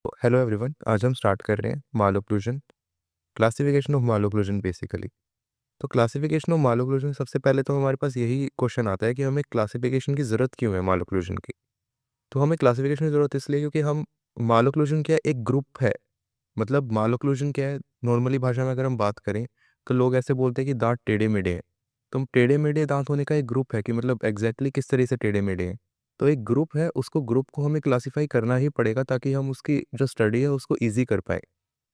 Hello everyone, आज हम start कर रहे हैं मालोक्लूजन, क्लासिफिकेशन ऑफ मालोक्लूजन बेसिकली। तो क्लासिफिकेशन ऑफ मालोक्लूजन, सबसे पहले तो हमारे पास यही क्वेश्चन आता है कि हमें क्लासिफिकेशन की ज़रूरत क्यों है मालोक्लूजन की। तो हमें क्लासिफिकेशन की ज़रूरत इसलिए क्योंकि हम मालोक्लूजन क्या है, एक ग्रुप है। मतलब मालोक्लूजन क्या है, नॉर्मली भाषा में अगर हम बात करें तो लोग ऐसे बोलते हैं कि दांत टेढ़े मेढ़े हैं। तो हम टेढ़े मेढ़े दांत होने का एक ग्रुप है कि मतलब एग्जैक्टली किस तरह से टेढ़े मेढ़े हैं। तो एक ग्रुप है, उसको ग्रुप को हमें क्लासीफाई करना ही पड़ेगा ताकि हम उसकी जो स्टडी है उसको ईजी कर पाए।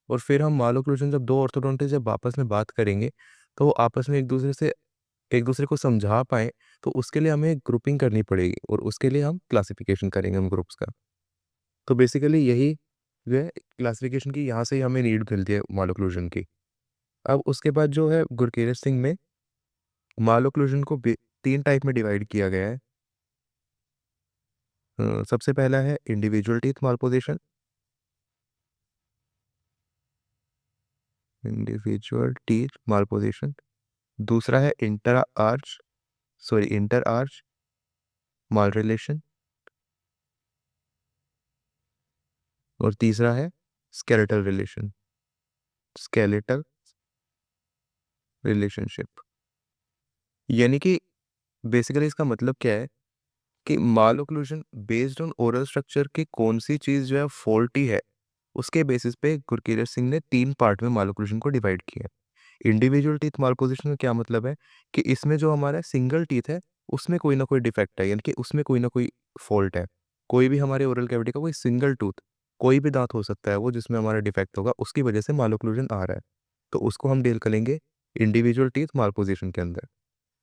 और फिर हम मालोक्लूजन, जब दो ऑर्थोडोंटिस्ट जब आपस में बात करेंगे तो वो आपस में एक दूसरे को समझा पाए। तो उसके लिए हमें ग्रुपिंग करनी पड़ेगी और उसके लिए हम क्लासिफिकेशन करेंगे हम ग्रुप्स का। तो बेसिकली यही जो है क्लासिफिकेशन की, यहाँ से ही हमें नीड मिलती है मालोक्लूजन की। अब उसके बाद जो है गुरकीरत सिंह में मालोक्लूजन को तीन टाइप में डिवाइड किया गया है। सबसे पहला है individual teeth malposition. Individual teeth malposition. दूसरा है इंटर आर्च माल रिलेशन। और तीसरा है स्केलेटल रिलेशन, स्केलेटल रिलेशनशिप। यानी कि बेसिकली इसका मतलब क्या है कि malocclusion based on oral structure की कौन सी चीज जो है फॉल्टी है, उसके बेसिस पे गुरकीरत सिंह ने तीन पार्ट में माल ओक्लूजन को डिवाइड किया है। इंडिविजुअल टीथ मालपोजिशन का क्या मतलब है कि इसमें जो हमारा सिंगल टीथ है उसमें कोई ना कोई डिफेक्ट है, यानी कि उसमें कोई ना कोई फॉल्ट है। कोई भी हमारे ओरल कैविटी का कोई सिंगल टूथ, कोई भी दांत हो सकता है वो जिसमें हमारा डिफेक्ट होगा, उसकी वजह से माल ओक्लूजन आ रहा है। तो उसको हम डील करेंगे इंडिविजुअल टीथ मालपोजिशन के अंदर।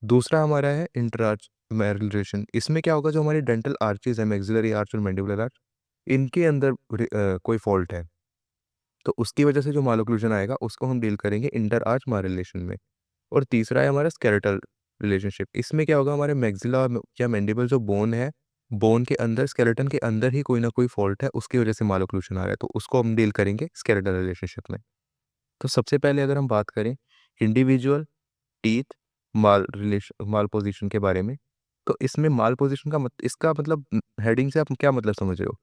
दूसरा हमारा है इंटरआर्च मैरलेशन। इसमें क्या होगा, जो हमारी डेंटल आर्चेज है, मैक्सिलरी आर्च और मैंडिबुलर आर्च, इनके अंदर कोई फॉल्ट है, तो उसकी वजह से जो मालोक्लूजन आएगा उसको हम डील करेंगे इंटर आर्च मारलेशन में। और तीसरा है हमारा स्केलेटल रिलेशनशिप। इसमें क्या होगा, हमारे मैक्सिला या मैंडिबल जो बोन है, बोन के अंदर, स्केलेटन के अंदर ही कोई ना कोई फॉल्ट है, उसकी वजह से मालोक्लूजन आ रहा है, तो उसको हम डील करेंगे स्केलेटल रिलेशनशिप में। तो सबसे पहले अगर हम बात करें इंडिविजुअल टीथ माल पोजीशन के बारे में, तो इसमें माल पोजीशन का इसका मतलब हेडिंग से आप क्या मतलब समझ रहे हो।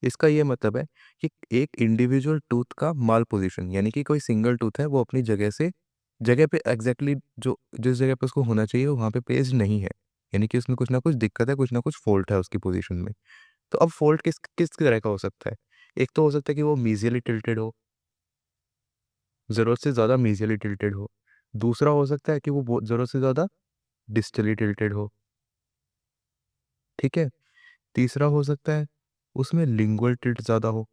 इसका ये मतलब है कि एक इंडिविजुअल टूथ का माल पोजीशन, यानी कि कोई सिंगल टूथ है वो अपनी जगह पे एग्जैक्टली जो जिस जगह पे उसको होना चाहिए वहाँ पे पेज नहीं है, यानी कि उसमें कुछ ना कुछ दिक्कत है, कुछ ना कुछ फॉल्ट है उसकी पोजीशन में। तो अब फॉल्ट किस किस तरह का हो सकता है। एक तो हो सकता है कि वो मीजियली टिल्टेड हो, ज़रूरत से ज़्यादा मीजियली टिल्टेड हो। दूसरा हो सकता है कि वो ज़रूरत से ज़्यादा डिस्टली टिल्टेड हो। ठीक है। तीसरा हो सकता है उसमें लिंगुअल टिल्ट ज़्यादा हो।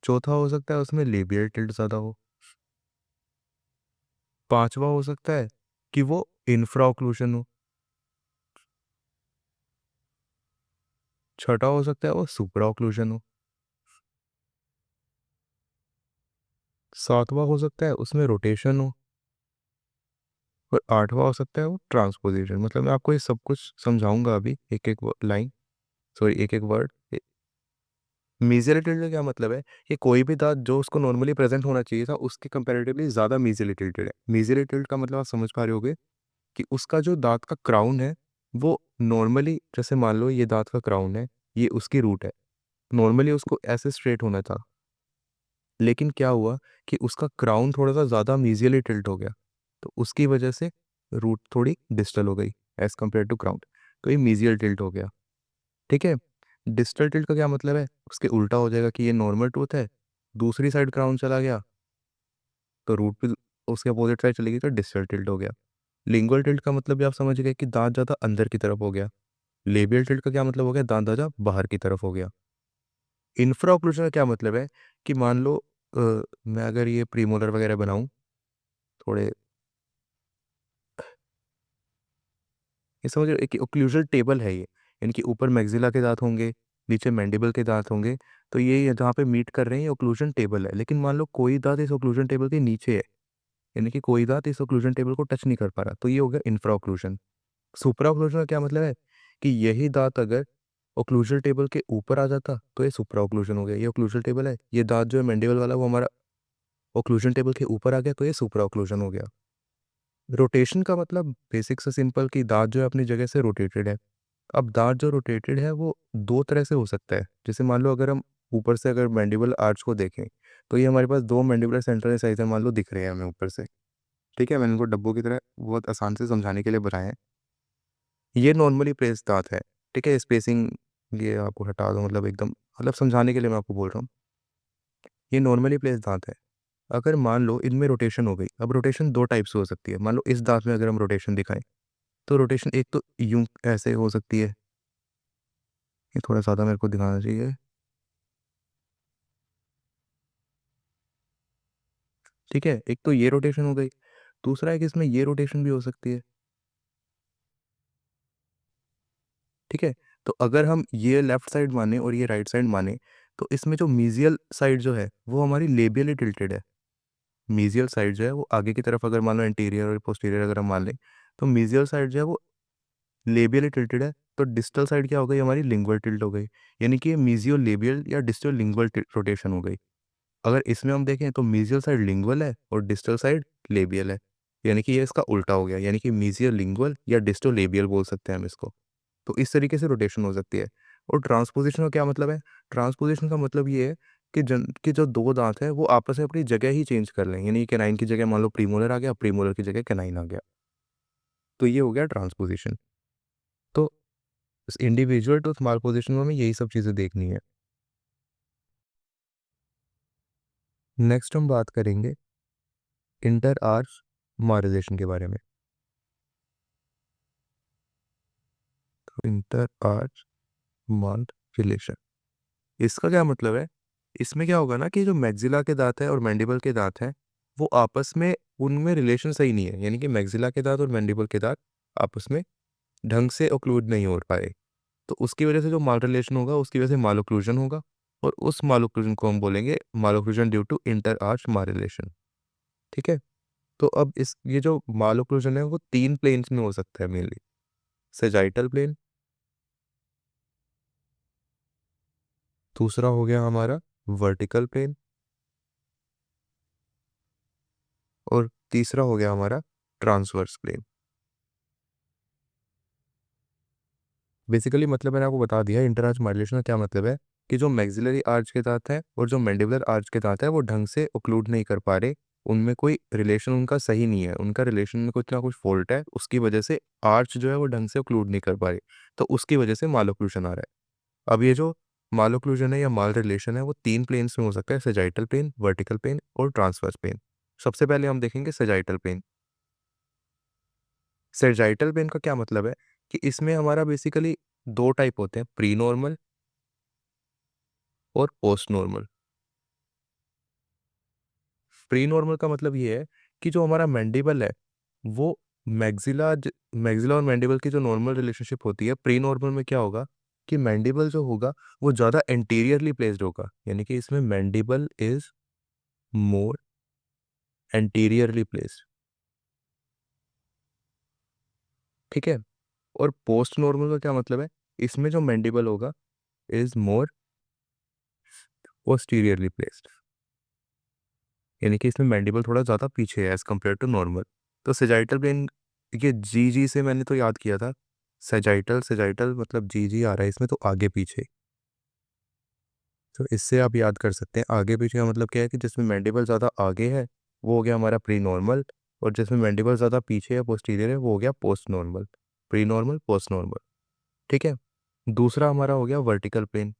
चौथा हो सकता है उसमें लेबियल टिल्ट ज़्यादा हो। पांचवा हो सकता है कि वो इंफ्रा ओक्लूजन हो। छठा हो सकता है वो सुपरा ओक्लूजन हो। सातवां हो सकता है उसमें रोटेशन हो। और आठवां हो सकता है वो ट्रांसपोजिशन। मतलब मैं आपको ये सब कुछ समझाऊंगा अभी, एक एक लाइन, सॉरी एक एक वर्ड। मीजियली टिल्ट का क्या मतलब है कि कोई भी दांत जो उसको नॉर्मली प्रेजेंट होना चाहिए था उसके कंपैरेटिवली ज़्यादा मीजियली टिल्टेड है। मीजियली टिल्ट का मतलब आप समझ पा रहे होगे कि उसका जो दांत का क्राउन है वो नॉर्मली, जैसे मान लो ये दांत का क्राउन है, ये उसकी रूट है, नॉर्मली उसको ऐसे स्ट्रेट होना था, लेकिन क्या हुआ कि उसका क्राउन थोड़ा सा ज़्यादा मीजियली टिल्ट हो गया, तो उसकी वजह से रूट थोड़ी डिस्टल हो गई एज कम्पेयर टू क्राउन, तो ये मीजियल टिल्ट हो गया। ठीक है। डिस्टल टिल्ट का क्या मतलब है, उसके उल्टा हो जाएगा कि ये नॉर्मल टूथ है, दूसरी साइड क्राउन चला गया तो रूट भी उसके अपोजिट साइड चली गई, तो डिस्टल टिल्ट हो गया। लिंगुअल टिल्ट का मतलब भी आप समझ गए कि दांत ज़्यादा अंदर की तरफ हो गया। लेबियल टिल्ट का क्या मतलब हो गया, दांत ज़्यादा बाहर की तरफ हो गया। इंफ्रा ओक्लूजन का क्या मतलब है कि मान लो मैं अगर ये प्रीमोलर वगैरह बनाऊं थोड़े, ये समझ रहे हो, एक ओक्लूजल टेबल है ये, इनके ऊपर मैक्सिला के दांत होंगे, नीचे मैंडिबल के दांत होंगे, तो ये जहाँ पे मीट कर रहे हैं ये ओक्लूजन टेबल है। लेकिन मान लो कोई दांत इस ओक्लूजन टेबल के नीचे है, यानी कि कोई दांत इस ओक्लूजन टेबल को टच नहीं कर पा रहा, तो ये हो गया इंफ्रा ओक्लूजन। सुपरा ओक्लूजन का क्या मतलब है कि यही दांत अगर ओक्लूजल टेबल के ऊपर आ जाता तो ये सुपरा ओक्लूजन हो गया। ये ओक्लूजल टेबल है, ये दांत जो है मैंडिबल वाला वो हमारा ओक्लूजन टेबल के ऊपर आ गया, तो ये सुपरा ओक्लूजन हो गया। रोटेशन का मतलब बेसिक से सिंपल कि दांत जो है अपनी जगह से रोटेटेड है। अब दांत जो रोटेटेड है वो दो तरह से हो सकता है। जैसे मान लो अगर हम ऊपर से अगर मैंडिबल आर्च को देखें तो ये हमारे पास दो मैंडिबुलर सेंट्रल इंसाइजर मान लो दिख रहे हैं हमें ऊपर से। ठीक है, मैंने इनको डब्बों की तरह बहुत आसान से समझाने के लिए बनाए हैं। ये नॉर्मली प्लेस्ड दांत है। ठीक है, स्पेसिंग ये आपको हटा दो, मतलब एकदम मतलब समझाने के लिए मैं आपको बोल रहा हूँ। ये नॉर्मली प्लेस्ड दांत है। अगर मान लो इनमें रोटेशन हो गई, अब रोटेशन दो टाइप से हो सकती है। मान लो इस दांत में अगर हम रोटेशन दिखाएं तो रोटेशन एक तो यूं ऐसे हो सकती है, ये थोड़ा ज़्यादा मेरे को दिखाना चाहिए। ठीक है, एक तो ये रोटेशन हो गई, दूसरा है कि इसमें ये रोटेशन भी हो सकती है। ठीक है, तो अगर हम ये लेफ्ट साइड माने और ये राइट साइड माने तो इसमें जो मीजियल साइड जो है वो हमारी लेबियली टिल्टेड है। मीजियल साइड जो है वो आगे की तरफ, अगर मान लो एंटीरियर और पोस्टीरियर अगर हम मान लें, तो मीजियल साइड जो है वो लेबियली टिल्टेड है। तो डिस्टल साइड क्या हो गई, हमारी लिंगुअल टिल्ट हो गई। यानी कि मीजियो लेबियल या डिस्टल लिंगुअल रोटेशन हो गई। अगर इसमें हम देखें तो मीजियल साइड लिंगुअल है और डिस्टल साइड लेबियल है। यानी कि ये इसका उल्टा हो गया, यानी कि मीजियल लिंगुअल या डिस्टल लेबियल बोल सकते हैं हम इसको। तो इस तरीके से रोटेशन हो सकती है। और ट्रांसपोजिशन का क्या मतलब है? ट्रांसपोजिशन का मतलब ये है कि जो दो दांत हैं वो आपस में अपनी जगह ही चेंज कर लें। यानी कैनाइन की जगह मान लो प्रीमोलर आ गया, प्रीमोलर की जगह कैनाइन आ गया, तो ये हो गया ट्रांसपोजिशन। तो इंडिविजुअल टूथ मालपोजिशन में हमें यही सब चीज़ें देखनी है। नेक्स्ट हम बात करेंगे इंटर आर्च मार्जिलेशन के बारे में। तो इंटर आर्च मार्जिलेशन, इसका क्या मतलब है? इसमें क्या होगा ना कि जो मैक्सिला के दांत है और मैंडिबल के दांत हैं वो आपस में, उनमें रिलेशन सही नहीं है। यानी कि मैक्सिला के दांत और मैंडिबल के दांत आपस में ढंग से ओक्लूड नहीं हो पाए। तो उसकी वजह से जो माल रिलेशन होगा उसकी वजह से मालोक्लूजन होगा, और उस मालोक्लूजन को हम बोलेंगे मालोक्लूजन ड्यू टू इंटर आर्च मारिलेशन। ठीक है, तो अब इस ये जो मालोक्लूजन है वो तीन प्लेन्स में हो सकता है मेनली। सेजाइटल प्लेन, दूसरा हो गया हमारा वर्टिकल प्लेन, और तीसरा हो गया हमारा ट्रांसवर्स प्लेन। बेसिकली मतलब मैंने आपको बता दिया इंटर आर्च माइलेशन का क्या मतलब है, कि जो मैक्सिलरी आर्च के दांत है और जो मैंडिबुलर आर्च के दांत है वो ढंग से ओक्लूड नहीं कर पा रहे। उनमें कोई रिलेशन उनका सही नहीं है, उनका रिलेशन में कुछ ना कुछ फॉल्ट है, उसकी वजह से आर्च जो है वो ढंग से ओक्लूड नहीं कर पा रही। तो उसकी वजह से मालोक्लूजन आ रहा है। अब ये जो मालोक्लूजन है या माल रिलेशन है वो तीन प्लेन्स में हो सकता है, सेजाइटल प्लेन, वर्टिकल प्लेन और ट्रांसवर्स प्लेन। सबसे पहले हम देखेंगे सेजाइटल प्लेन। सेजाइटल प्लेन का क्या मतलब है कि इसमें हमारा बेसिकली दो टाइप होते हैं, प्री नॉर्मल और पोस्ट नॉर्मल। प्री नॉर्मल का मतलब ये है कि जो हमारा मैंडिबल है वो मैक्सिला और मैंडिबल की जो नॉर्मल रिलेशनशिप होती है, प्री नॉर्मल में क्या होगा कि मैंडिबल जो होगा वो ज़्यादा एंटीरियरली प्लेस्ड होगा। यानी कि इसमें mandible is more anteriorly placed. ठीक है, और पोस्ट नॉर्मल का क्या मतलब है? इसमें जो मैंडिबल होगा इज मोर पोस्टीरियरली प्लेस्ड। यानी कि इसमें मैंडिबल थोड़ा ज़्यादा पीछे है एज कम्पेयर टू नॉर्मल। तो सेजाइटल प्लेन, ये जी जी से मैंने तो याद किया था। सेजाइटल सेजाइटल मतलब जी जी आ रहा है इसमें, तो आगे पीछे। तो इससे आप याद कर सकते हैं आगे पीछे का मतलब क्या है, कि जिसमें मैंडिबल ज़्यादा आगे है वो हो गया हमारा प्री नॉर्मल, और जिसमें मैंडिबल ज़्यादा पीछे है पोस्टीरियर है वो हो गया post normal. Pre normal, post normal. ठीक है, दूसरा हमारा हो गया वर्टिकल प्लेन।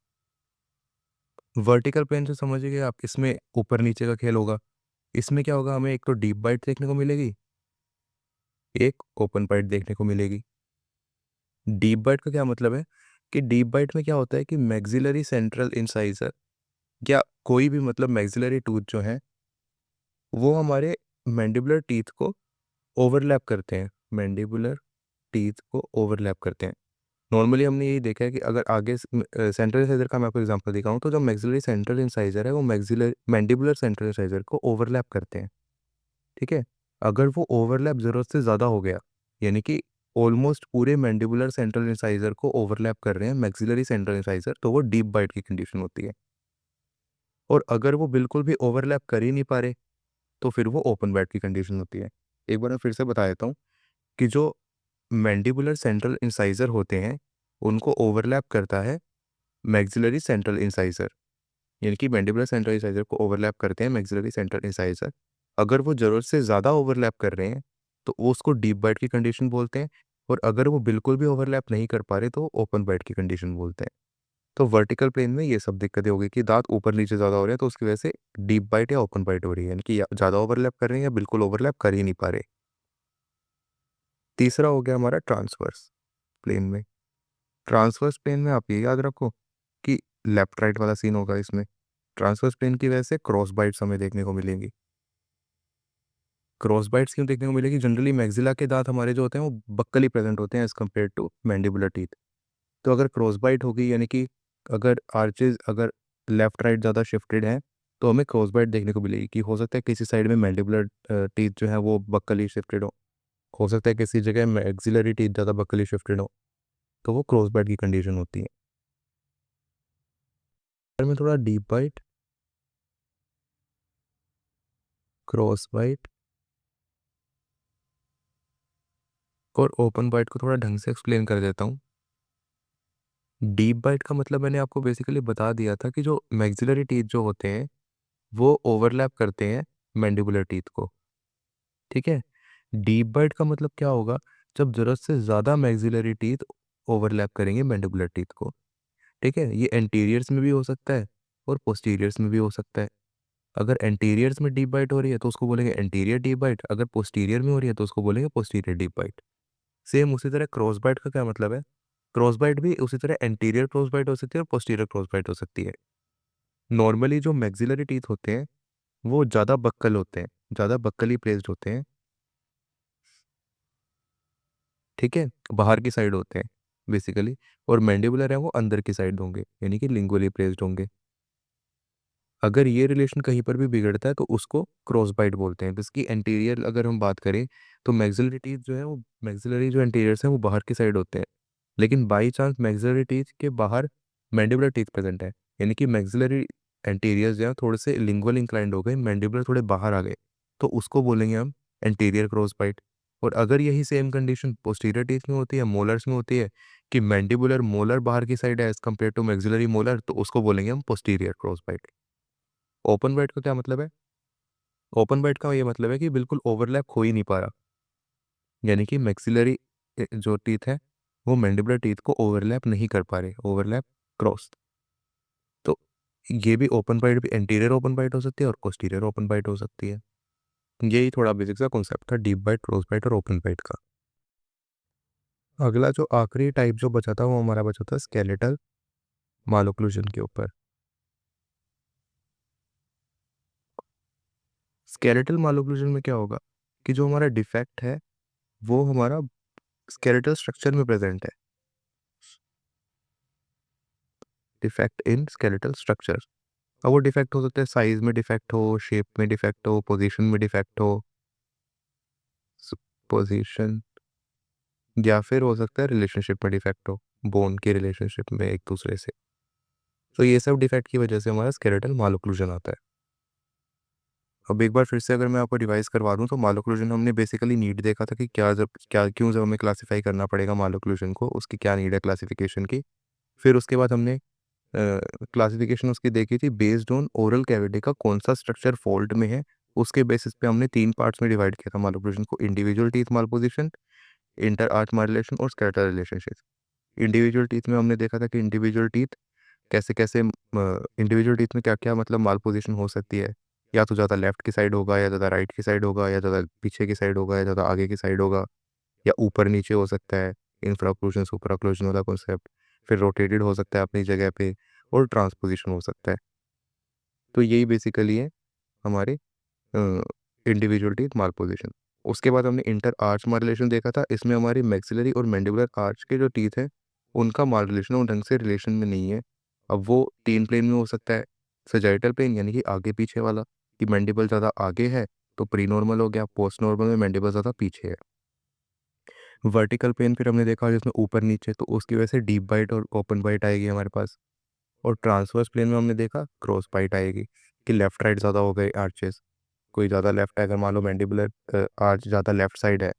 वर्टिकल प्लेन से समझिए आप, इसमें ऊपर नीचे का खेल होगा। इसमें क्या होगा, हमें एक तो डीप बाइट देखने को मिलेगी, एक ओपन बाइट देखने को मिलेगी। डीप बाइट का क्या मतलब है कि डीप बाइट में क्या होता है कि मैक्सिलरी सेंट्रल इंसाइजर या कोई भी मतलब मैक्सिलरी टूथ जो है वो हमारे मैंडिबुलर टीथ को ओवरलैप करते हैं। मैंडिबुलर टीथ को ओवरलैप करते हैं। नॉर्मली हमने यही देखा है कि अगर आगे सेंट्रल इंसाइजर का मैं आपको एग्जांपल दिखाऊं तो जो मैक्सिलरी सेंट्रल इंसाइजर है वो मैक्सिलर मैंडिबुलर सेंट्रल इंसाइजर को ओवरलैप करते हैं। ठीक है, अगर वो ओवरलैप ज़रूरत से ज़्यादा हो गया, यानी कि ऑलमोस्ट पूरे मैंडिबुलर सेंट्रल इंसाइजर को ओवरलैप कर रहे हैं मैक्सिलरी सेंट्रल इंसाइजर, तो वो डीप बाइट की कंडीशन होती है। और अगर वो बिल्कुल भी ओवरलैप कर ही नहीं पा रहे तो फिर वो ओपन बाइट की कंडीशन होती है। एक बार मैं फिर से बता देता हूँ कि जो मैंडिबुलर सेंट्रल इंसाइजर होते हैं उनको ओवरलैप करता है मैक्सिलरी सेंट्रल इंसाइजर। यानी कि मैंडिबुलर सेंट्रल इंसाइजर को ओवरलैप करते हैं मैक्सिलरी सेंट्रल इंसाइजर। अगर वो ज़रूरत से ज़्यादा ओवरलैप कर रहे हैं तो वो उसको डीप बाइट की कंडीशन बोलते हैं, और अगर वो बिल्कुल भी ओवरलैप नहीं कर पा रहे तो ओपन बाइट की कंडीशन बोलते हैं। तो वर्टिकल प्लेन में ये सब दिक्कतें हो गई कि दांत ऊपर नीचे ज़्यादा हो रहे हैं, तो उसकी वजह से डीप बाइट या ओपन बाइट हो रही है, यानी कि ज़्यादा ओवरलैप कर रहे हैं या बिल्कुल ओवरलैप कर ही नहीं पा रहे। तीसरा हो गया हमारा ट्रांसवर्स प्लेन में। ट्रांसवर्स प्लेन में आप ये याद रखो कि लेफ्ट राइट वाला सीन होगा इसमें। ट्रांसवर्स प्लेन की वजह से क्रॉस बाइट्स हमें देखने को मिलेंगी। क्रॉस बाइट्स क्यों देखने को मिलेगी? जनरली मैक्सिला के दांत हमारे जो होते हैं वो बक्कली प्रेजेंट होते हैं as compared to mandibular teeth. तो अगर क्रॉस बाइट होगी, यानी कि अगर आर्चेज अगर लेफ्ट राइट ज़्यादा शिफ्टेड हैं, तो हमें क्रॉस बाइट देखने को मिलेगी कि हो सकता है किसी साइड में मैंडिबुलर टीथ जो है वो बक्कली शिफ्टेड हो सकता है किसी जगह मैक्सिलरी टीथ ज़्यादा बक्कली शिफ्टेड हो, तो वो क्रॉस बाइट की कंडीशन होती है। अगर मैं थोड़ा डीप बाइट, क्रॉस बाइट और ओपन बाइट को थोड़ा ढंग से एक्सप्लेन कर देता हूँ। डीप बाइट का मतलब मैंने आपको बेसिकली बता दिया था कि जो मैक्सिलरी टीथ जो होते हैं वो ओवरलैप करते हैं मैंडिबुलर टीथ को। ठीक है। डीप बाइट का मतलब क्या होगा? जब जरूरत से ज़्यादा मैक्सिलरी टीथ ओवरलैप करेंगे मैंडिबुलर टीथ को। ठीक है, ये एंटीरियर्स में भी हो सकता है और पोस्टीरियर्स में भी हो सकता है। अगर एंटीरियर्स में डीप बाइट हो रही है तो उसको बोलेंगे एंटीरियर डीप बाइट, अगर पोस्टीरियर में हो रही है तो उसको बोलेंगे पोस्टीरियर डीप बाइट। सेम उसी तरह क्रॉस बाइट का क्या मतलब है? क्रॉस बाइट भी उसी तरह एंटीरियर क्रॉस बाइट हो सकती है और पोस्टीरियर क्रॉस बाइट हो सकती है। नॉर्मली जो मैक्सिलरी टीथ होते हैं वो ज़्यादा बक्कल होते हैं, ज़्यादा बक्कली प्लेस्ड होते हैं। ठीक है, बाहर की साइड होते हैं बेसिकली, और मैंडिबुलर है वो अंदर की साइड होंगे, यानी कि लिंगुअली प्लेस्ड होंगे। अगर ये रिलेशन कहीं पर भी बिगड़ता है तो उसको क्रॉस बाइट बोलते हैं। जिसकी एंटीरियर अगर हम बात करें तो मैक्सिलरी टीथ जो है वो मैक्सिलरी जो एंटीरियर्स हैं वो बाहर की साइड होते हैं, लेकिन बाई चांस मैक्सिलरी टीथ के बाहर मैंडिबुलर टीथ प्रेजेंट है, यानी कि मैक्सिलरी एंटीरियर्स जो है थोड़े से लिंगुअल इंक्लाइंड हो गए, मैंडिबुलर थोड़े बाहर आ गए, तो उसको बोलेंगे हम एंटीरियर क्रॉस बाइट। और अगर यही सेम कंडीशन पोस्टीरियर टीथ में होती है, मोलर्स में होती है, कि मैंडिबुलर मोलर बाहर की साइड है as compared to maxillary molar, तो उसको बोलेंगे हम posterior cross bite. Open bite का क्या मतलब है? ओपन बाइट का ये मतलब है कि बिल्कुल ओवरलैप हो ही नहीं पा रहा, यानी कि मैक्सिलरी जो टीथ है वो मैंडिबुलर टीथ को ओवरलैप नहीं कर पा रहे, ओवरलैप क्रॉस। तो ये भी ओपन बाइट भी एंटीरियर ओपन बाइट हो सकती है और पोस्टीरियर ओपन बाइट हो सकती है। यही थोड़ा बेसिक सा कॉन्सेप्ट था डीप बाइट, क्रॉस बाइट और ओपन बाइट का। अगला जो आखिरी टाइप जो बचा था वो हमारा बचा था स्केलेटल मालोक्लूजन के ऊपर। स्केलेटल मालोक्लूजन में क्या होगा कि जो हमारा डिफेक्ट है वो हमारा स्केलेटल स्ट्रक्चर में प्रेजेंट है। Defect in skeletal structure. अब वो डिफेक्ट हो सकता है साइज में डिफेक्ट हो, शेप में डिफेक्ट हो, पोजीशन में डिफेक्ट हो, पोजीशन, या फिर हो सकता है रिलेशनशिप में डिफेक्ट हो, बोन के रिलेशनशिप में एक दूसरे से। तो ये सब डिफेक्ट की वजह से हमारा स्केलेटल मालोक्लूजन आता है। अब एक बार फिर से अगर मैं आपको रिवाइज करवा दूं तो मालोक्लूजन हमने बेसिकली नीड देखा था कि जब हमें क्लासिफाई करना पड़ेगा मालोक्लूजन को, उसकी क्या नीड है क्लासिफिकेशन की। फिर उसके बाद हमने क्लासिफिकेशन उसकी देखी थी बेस्ड ऑन ओरल कैविटी का कौन सा स्ट्रक्चर फॉल्ट में है। उसके बेसिस पे हमने 3 पार्ट्स में डिवाइड किया था मालोक्लूजन को: individual teeth malposition, inter arch माइलेशन और स्केलेटल रिलेशनशिप। इंडिविजुअल टीथ में हमने देखा था कि इंडिविजुअल टीथ कैसे कैसे, इंडिविजुअल टीथ में क्या क्या मतलब माल पोजिशन हो सकती है। या तो ज़्यादा लेफ्ट की साइड होगा, या ज़्यादा राइट की साइड होगा, या ज़्यादा पीछे की साइड होगा, या ज़्यादा आगे की साइड होगा, या ऊपर नीचे हो सकता है, इंफ्राक्लूजन सुपराक्लूजन वाला कॉन्सेप्ट। फिर रोटेटेड हो सकता है अपनी जगह पे, और ट्रांसपोजिशन हो सकता है। तो यही बेसिकली है हमारे इंडिविजुअल टीथ माल पोजिशन। उसके बाद हमने इंटर आर्च माल रिलेशन देखा था। इसमें हमारी मैक्सिलरी और मैंडिबुलर आर्च के जो टीथ हैं उनका माल रिलेशन वो ढंग से रिलेशन में नहीं है। अब वो 3 प्लेन में हो सकता है: सजाइटल प्लेन यानी कि आगे पीछे वाला, कि मैंडिबल ज़्यादा आगे है तो प्री नॉर्मल हो गया, पोस्ट नॉर्मल में मैंडिबल ज़्यादा पीछे है। वर्टिकल प्लेन फिर हमने देखा जिसमें ऊपर नीचे, तो उसकी वजह से डीप बाइट और ओपन बाइट आएगी हमारे पास। और ट्रांसवर्स प्लेन में हमने देखा क्रॉस बाइट आएगी, कि लेफ्ट राइट ज़्यादा हो गए आर्चेस। कोई ज़्यादा लेफ्ट है, अगर मान लो मैंडिबुलर आर्च ज़्यादा लेफ्ट साइड है,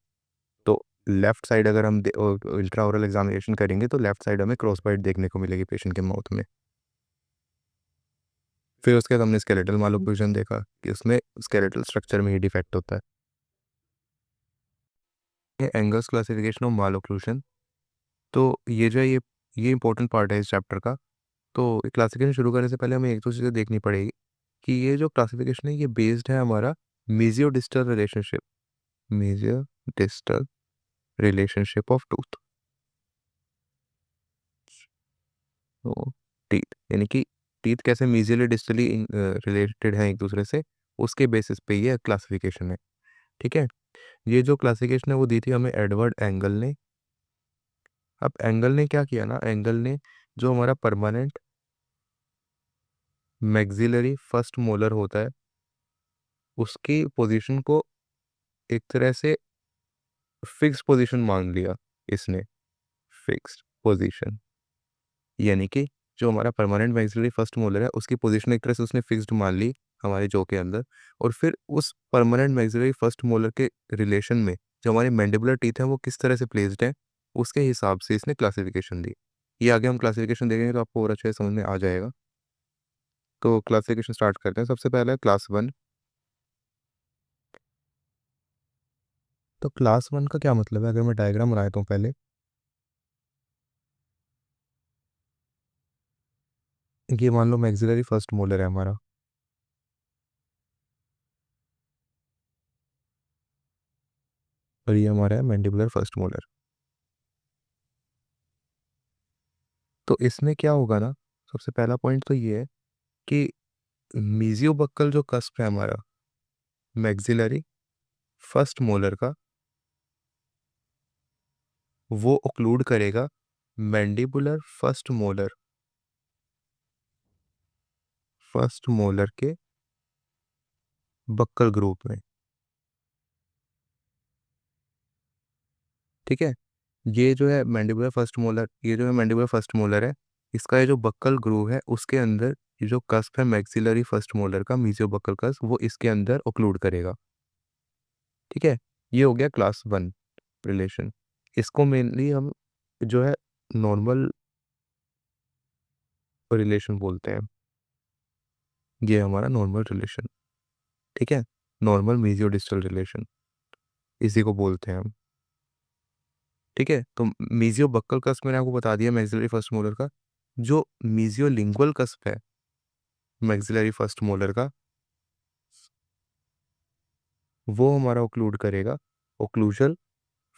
तो लेफ्ट साइड अगर हम इंट्रा ओरल एग्जामिनेशन करेंगे तो लेफ्ट साइड हमें क्रॉस बाइट देखने को मिलेगी पेशेंट के माउथ में। फिर उसके बाद हमने स्केलेटल मालोक्लूजन देखा कि उसमें स्केलेटल स्ट्रक्चर में ही डिफेक्ट होता है। ये एंगर्स क्लासिफिकेशन ऑफ मालोक्लूजन, तो ये जो है ये इंपॉर्टेंट पार्ट है इस चैप्टर का। तो क्लासिफिकेशन शुरू करने से पहले हमें एक दो चीज़ें देखनी पड़ेगी कि ये जो क्लासिफिकेशन है ये बेस्ड है हमारा मीजियो distal relationship, मीजियो distal relationship of tooth. तो टीथ यानी कि टीथ कैसे मीजियली डिस्टली रिलेटेड हैं एक दूसरे से, उसके बेसिस पे ये क्लासिफिकेशन है। ठीक है, ये जो क्लासिफिकेशन है वो दी थी हमें एडवर्ड एंगल ने। अब एंगल ने क्या किया ना, एंगल ने जो हमारा परमानेंट मैक्सिलरी फर्स्ट मोलर होता है उसकी पोजीशन को एक तरह से फिक्स्ड पोजीशन मान लिया इसने, फिक्स्ड पोजीशन, यानी कि जो हमारा परमानेंट मैक्सिलरी फर्स्ट मोलर है उसकी पोजीशन एक तरह से उसने फिक्स्ड मान ली हमारे जॉ के अंदर। और फिर उस परमानेंट मैक्सिलरी फर्स्ट मोलर के रिलेशन में जो हमारी मैंडिबुलर टीथ है वो किस तरह से प्लेस्ड है उसके हिसाब से इसने क्लासिफिकेशन दी। ये आगे हम क्लासिफिकेशन देखेंगे तो आपको और अच्छे से समझ में आ जाएगा। तो क्लासिफिकेशन स्टार्ट करते हैं। सबसे पहला है क्लास वन। तो क्लास वन का क्या मतलब है, अगर मैं डायग्राम बना देता हूँ पहले, ये मान लो मैक्सिलरी फर्स्ट मोलर है हमारा, और ये हमारा है मैंडिबुलर फर्स्ट मोलर। तो इसमें क्या होगा ना, सबसे पहला पॉइंट तो ये है कि मीजियोबक्कल जो कस्प है हमारा मैक्सिलरी फर्स्ट मोलर का, वो ओक्लूड करेगा मैंडिबुलर फर्स्ट मोलर के बक्कल ग्रुप में। ठीक है, ये जो है मैंडिबुलर फर्स्ट मोलर, ये जो है मैंडिबुलर फर्स्ट मोलर है, इसका ये जो बक्कल ग्रुव है उसके अंदर ये जो कस्प है मैक्सिलरी फर्स्ट मोलर का मीजियोबक्कल कस्प, वो इसके अंदर ओक्लूड करेगा। ठीक है, ये हो गया क्लास वन रिलेशन। इसको मेनली हम जो है नॉर्मल रिलेशन बोलते हैं, ये हमारा नॉर्मल रिलेशन। ठीक है, नॉर्मल मीजियो डिस्टल रिलेशन इसी को बोलते हैं हम। ठीक है, तो मीजियो बक्कल कस्प मैंने आपको बता दिया मैक्सिलरी फर्स्ट मोलर का। जो मीजियो लिंगुअल कस्प है मैक्सिलरी फर्स्ट मोलर का, वो हमारा ओक्लूड करेगा ओक्लूजल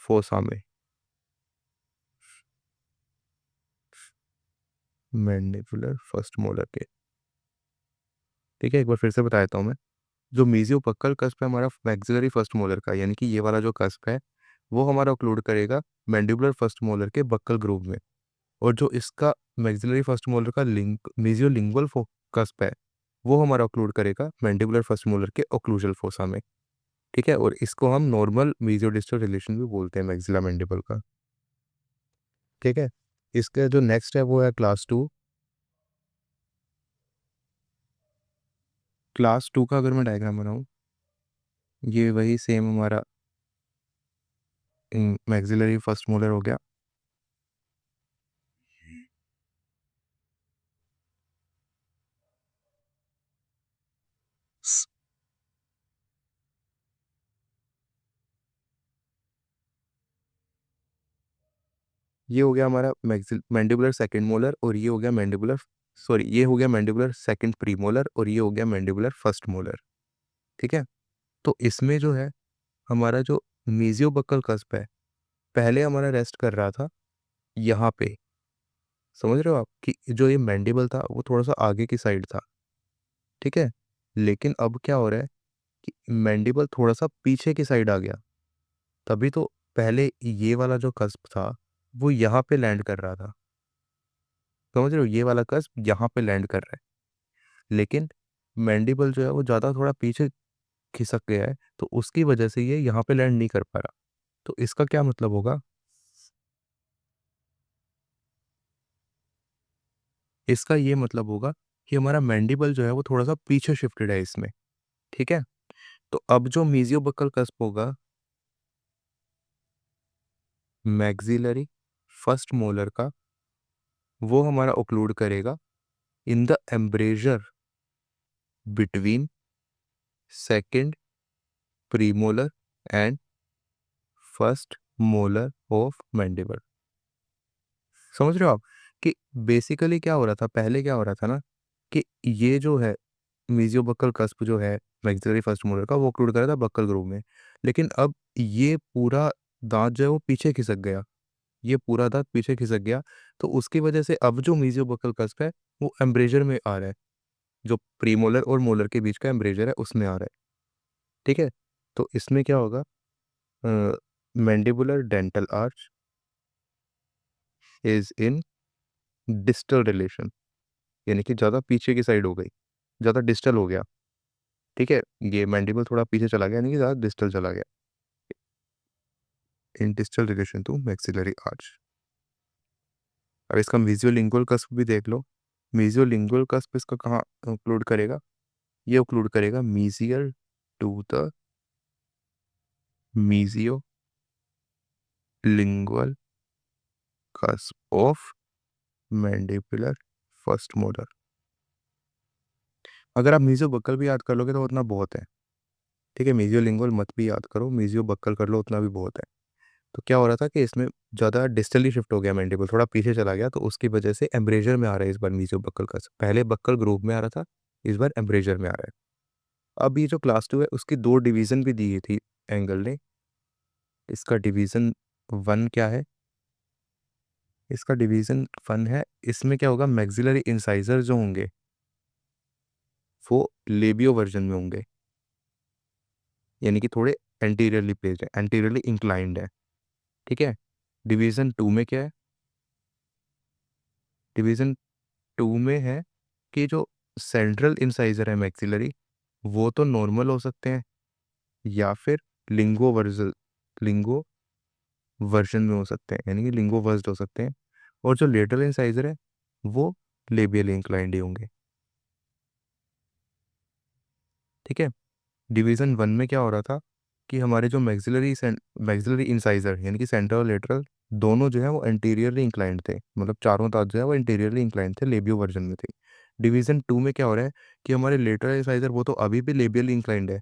फोसा में, मैंडिबुलर फर्स्ट मोलर के। ठीक है, एक बार फिर से बता देता हूँ मैं। जो मीजियोबक्कल कस्प है हमारा मैक्सिलरी फर्स्ट मोलर का, यानी कि ये वाला जो कस्प है वो हमारा ओक्लूड करेगा मैंडिबुलर फर्स्ट मोलर के बक्कल ग्रुव में। और जो इसका मैक्सिलरी फर्स्ट मोलर का मीजियोलिंगुअल कस्प है वो हमारा ओक्लूड करेगा मैंडिबुलर फर्स्ट मोलर के ओक्लूजल फोसा में। ठीक है, और इसको हम नॉर्मल मीजियोडिस्टल रिलेशन भी बोलते हैं मैक्सिला मैंडिबल का। ठीक है, इसका जो नेक्स्ट है वो है क्लास टू। क्लास टू का अगर मैं डायग्राम बनाऊं, ये वही सेम हमारा मैक्सिलरी फर्स्ट मोलर हो गया। ये हो गया हमारा मैंडिबुलर सेकंड मोलर, और ये हो गया मैंडिबुलर, सॉरी, ये हो गया मैंडिबुलर सेकंड प्री मोलर, और ये हो गया मैंडिबुलर फर्स्ट मोलर। ठीक है, तो इसमें जो है हमारा जो मीजियोबक्कल कस्प है पहले हमारा रेस्ट कर रहा था यहाँ पे, समझ रहे हो आप, कि जो ये मैंडिबल था वो थोड़ा सा आगे की साइड था। ठीक है, लेकिन अब क्या हो रहा है कि मैंडिबल थोड़ा सा पीछे की साइड आ गया। तभी तो पहले ये वाला जो कस्प था वो यहाँ पे लैंड कर रहा था, समझ रहे हो, ये वाला कस्प यहाँ पे लैंड कर रहा है, लेकिन मैंडिबल जो है वो ज़्यादा थोड़ा पीछे खिसक गया है, तो उसकी वजह से ये यहाँ पे लैंड नहीं कर पा रहा। तो इसका क्या मतलब होगा, इसका ये मतलब होगा कि हमारा मैंडिबल जो है वो थोड़ा सा पीछे शिफ्टेड है इसमें। ठीक है, तो अब जो मीजियोबक्कल कस्प होगा मैक्सिलरी फर्स्ट मोलर का, वो हमारा ओक्लूड करेगा in the embrasure between second premolar and first molar of mandible. समझ रहे हो आप कि बेसिकली क्या हो रहा था, पहले क्या हो रहा था ना, कि ये जो है मीजियोबक्कल कस्प जो है मैक्सिलरी फर्स्ट मोलर का, वो ऑक्लूड कर रहा था बक्कल ग्रूव में। लेकिन अब ये पूरा दांत जो है वो पीछे खिसक गया, ये पूरा दांत पीछे खिसक गया। तो उसकी वजह से अब जो मीजियोबक्कल कस्प है वो एम्ब्रेजर में आ रहा है, जो प्रीमोलर और मोलर के बीच का एम्ब्रेजर है उसमें आ रहा है। ठीक है, तो इसमें क्या होगा, mandibular dental arch is in distal relation, यानी कि ज़्यादा पीछे की साइड हो गई, ज़्यादा डिस्टल हो गया। ठीक है, ये मैंडिबल थोड़ा पीछे चला गया, यानी कि ज़्यादा डिस्टल चला गया, in distal relation to maxillary arch. अब इसका मीजियोलिंगुअल कस्प भी देख लो। मीजियोलिंगुअल कस्प इसका कहाँ इंक्लूड करेगा, ये इंक्लूड करेगा mesial to the mesiolingual cusp of mandibular first molar. अगर आप मीजियोबक्कल भी याद कर लोगे तो उतना बहुत है। ठीक है, मीजियोलिंगुअल मत भी याद करो, मीजियोबक्कल कर लो उतना भी बहुत है। तो क्या हो रहा था कि इसमें ज़्यादा डिस्टली शिफ्ट हो गया, मैंडिबल थोड़ा पीछे चला गया, तो उसकी वजह से एम्ब्रेजर में आ रहा है इस बार मीजियोबक्कल का। पहले बक्कल ग्रुप में आ रहा था, इस बार एम्ब्रेजर में आ रहा है। अब ये जो क्लास 2 है उसकी दो डिवीज़न भी दी थी एंगल ने। इसका डिवीज़न 1 क्या है, इसका डिवीज़न 1 है, इसमें क्या होगा, मैक्सिलरी इंसाइजर जो होंगे वो लेबियो वर्जन में होंगे, यानी कि थोड़े एंटीरियरली प्लेस्ड है, एंटीरियरली इंक्लाइंड है। ठीक है, डिवीज़न 2 में क्या है, डिवीज़न 2 में है कि जो सेंट्रल इंसाइजर है मैक्सिलरी, वो तो नॉर्मल हो सकते हैं या फिर लिंगो वर्जल लिंगो वर्जन में हो सकते हैं, यानी कि लिंगो वर्स्ड हो सकते हैं। और जो लेटरल इंसाइजर है वो लेबियल इंक्लाइंड ही होंगे। ठीक है, डिवीजन 1 में क्या हो रहा था कि हमारे जो मैक्सिलरी इंसाइजर यानी कि सेंट्रल और लेटरल दोनों जो है वो एंटीरियरली इंक्लाइंड थे, मतलब चारों दांत जो है वो एंटीरियरली इंक्लाइंड थे, लेबियो वर्जन में थे। डिवीजन 2 में क्या हो रहा है कि हमारे लेटरल इंसाइजर वो तो अभी भी लेबियल इंक्लाइंड है,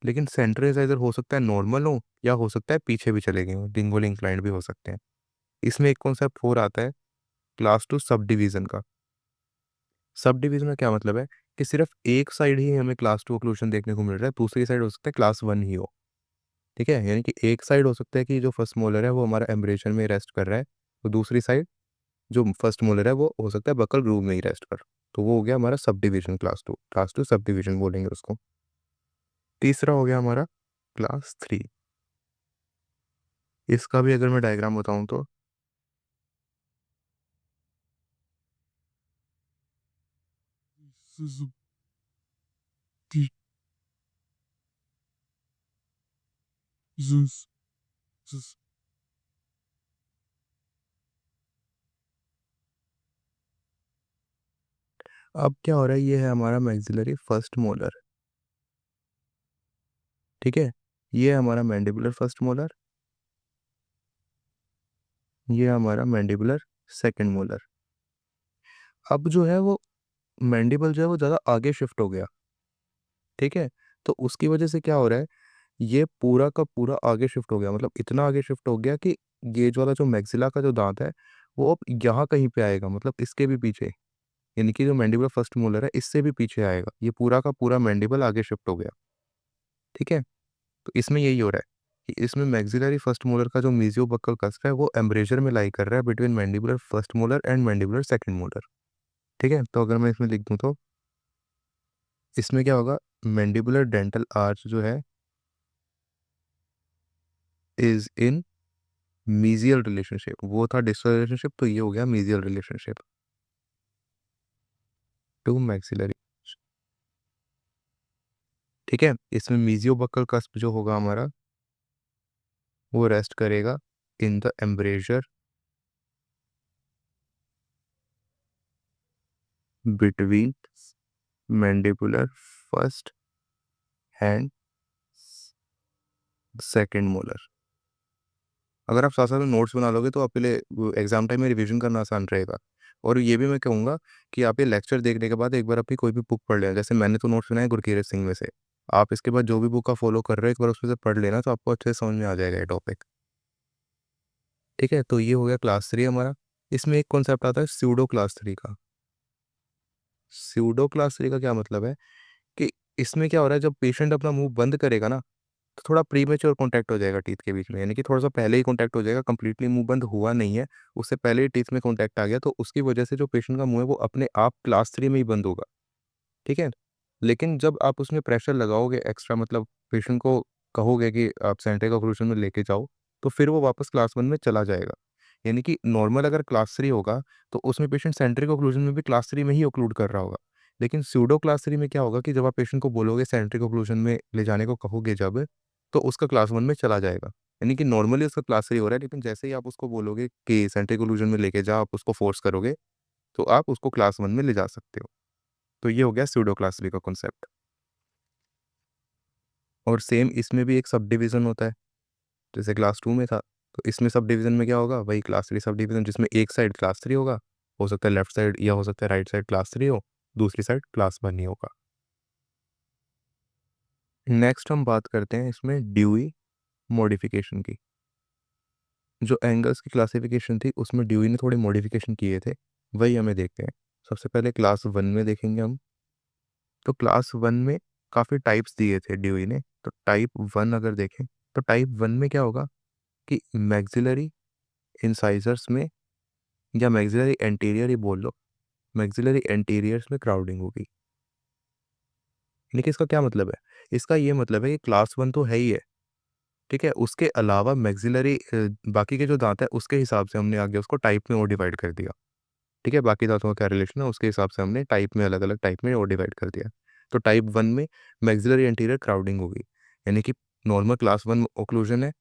लेकिन सेंट्रल इंसाइजर हो सकता है नॉर्मल हो या हो सकता है पीछे भी चले गए हो, लिंगुअल इंक्लाइंड भी हो सकते हैं। इसमें एक कॉन्सेप्ट और आता है क्लास 2 सब डिवीजन का। सब डिवीजन का क्या मतलब है कि सिर्फ एक साइड ही हमें क्लास 2 ओक्लूशन देखने को मिल रहा है, दूसरी साइड हो सकता है क्लास 1 ही हो। ठीक है, यानी कि एक साइड हो सकता है कि जो फर्स्ट मोलर है वो हमारा एम्ब्रेशन में रेस्ट कर रहा है, तो दूसरी साइड जो फर्स्ट मोलर है वो हो सकता है बकल ग्रूव में ही रेस्ट कर। तो वो हो गया हमारा sub division class two sub division बोलेंगे उसको। तीसरा हो गया हमारा क्लास 3। इसका भी अगर मैं डायग्राम बताऊं तो अब क्या हो रहा है, ये है हमारा मैक्सिलरी फर्स्ट मोलर। ठीक है, ये है हमारा मैंडिबुलर फर्स्ट मोलर, ये है हमारा मैंडिबुलर सेकंड मोलर। अब जो है वो मैंडिबल जो है वो ज़्यादा आगे शिफ्ट हो गया। ठीक है, तो उसकी वजह से क्या हो रहा है, ये पूरा का पूरा आगे शिफ्ट हो गया, मतलब इतना आगे शिफ्ट हो गया कि ये जो वाला जो मैक्सिला का जो दांत है वो अब यहाँ कहीं पे आएगा, मतलब इसके भी पीछे, यानी कि जो मैंडिबल फर्स्ट मोलर है इससे भी पीछे आएगा, ये पूरा का पूरा मैंडिबल आगे शिफ्ट हो गया। ठीक है, तो इसमें यही हो रहा है कि इसमें मैक्सिलरी फर्स्ट मोलर का जो मीजियोबक्कल कस्प है वो एम्ब्रेजर में लाई कर रहा है between mandibular first molar and mandibular second molar. ठीक है, तो अगर मैं इसमें लिख दूँ तो इसमें क्या होगा, मैंडिबुलर डेंटल आर्च जो है इज इन मीजियल रिलेशनशिप, वो था डिस्टल रिलेशनशिप, तो ये हो गया मीजियल रिलेशनशिप टू मैक्सिलरी। ठीक है, इसमें मीजियोबक्कल कस्प जो होगा हमारा वो रेस्ट करेगा in the embrasure between mandibular first and second molar. अगर आप साथ-साथ में नोट्स बना लोगे तो आपके लिए वो एग्ज़ाम टाइम में रिवीज़न करना आसान रहेगा। और ये भी मैं कहूँगा कि आप ये लेक्चर देखने के बाद एक बार अपनी कोई भी बुक पढ़ लें। जैसे मैंने तो नोट्स बनाए गुरकीरत सिंह में से। आप इसके बाद जो भी बुक आप फ़ॉलो कर रहे हो एक बार उसमें से पढ़ लेना तो आपको अच्छे से समझ में आ जाएगा ये टॉपिक। ठीक है? तो ये हो गया क्लास 3 हमारा। इसमें एक कॉन्सेप्ट आता है स्यूडो क्लास 3 का। स्यूडो क्लास 3 का क्या मतलब है कि इसमें क्या हो रहा है जब पेशेंट अपना मुँह बंद करेगा ना, तो थोड़ा प्रीमेच्योर कॉन्टैक्ट हो जाएगा टीथ के बीच में, यानी कि थोड़ा-सा पहले ही कॉन्टैक्ट हो जाएगा, कंप्लीटली मुँह बंद हुआ नहीं है, उससे पहले ही टीथ में कॉन्टैक्ट आ गया, तो उसकी वजह से जो पेशेंट का मुँह है वो अपने आप क्लास 3 में ही बंद होगा, ठीक है? लेकिन जब आप उसमें प्रेशर लगाओगे एक्स्ट्रा, मतलब पेशेंट को कहोगे कि आप सेंट्रिक ओक्लूजन में लेके जाओ, तो फिर वो वापस क्लास 1 में चला जाएगा। यानी कि नॉर्मल अगर क्लास 3 होगा, तो उसमें पेशेंट सेंट्रिक ओक्लूजन में भी क्लास 3 में ही ओक्लूड कर रहा होगा। लेकिन सूडो क्लास 3 में क्या होगा कि जब आप पेशेंट को बोलोगे सेंट्रिक ओक्लूजन में ले जाने को कहोगे जब, तो उसका क्लास 1 में चला जाएगा। यानी कि नॉर्मली उसका क्लास 3 हो रहा है, लेकिन जैसे ही आप उसको बोलोगे कि सेंट्रिक ओक्लूजन में लेके जा, आप उसको फोर्स करोगे, तो आप उसको क्लास 1 में ले जा सकते हो। तो ये हो गया सूडो क्लास 3 का कॉन्सेप्ट। और सेम इसमें भी एक सब डिवीज़न होता है, जैसे क्लास 2 में था, तो इसमें सब डिवीज़न में क्या होगा, वही क्लास 3 सब डिवीज़न, जिसमें एक साइड क्लास 3 होगा, हो सकता है लेफ्ट साइड या हो सकता है राइट साइड क्लास 3 हो, दूसरी साइड क्लास 1 ही होगा। नेक्स्ट हम बात करते हैं इसमें ड्यूई मॉडिफ़िकेशन की। जो एंगल्स की क्लासिफ़िकेशन थी, उसमें ड्यूई ने थोड़े मॉडिफ़िकेशन किए थे, वही हमें देखते हैं। सबसे पहले क्लास 1 में देखेंगे हम, तो क्लास 1 में काफ़ी टाइप्स दिए थे ड्यूई ने, तो टाइप 1 अगर देखें, तो टाइप 1 में क्या होगा कि मैक्सिलरी इंसाइज़र्स में या मैक्सिलरी एंटीरियर ही बोल लो, मैक्सिलरी एंटीरियर्स में क्राउडिंग होगी। यानी कि इसका क्या मतलब है? इसका ये मतलब है कि क्लास 1 तो है ही है, ठीक है? उसके अलावा मैक्सिलरी बाकी के जो दाँत हैं उसके हिसाब से हमने आगे उसको टाइप में और डिवाइड कर दिया, ठीक है? बाकी दाँतों का क्या रिलेशन है उसके हिसाब से हमने टाइप में अलग-अलग टाइप में और डिवाइड कर दिया। तो टाइप 1 में मैक्सिलरी एंटीरियर क्राउडिंग होगी, यानी कि नॉर्मल क्लास 1 ओक्लूजन है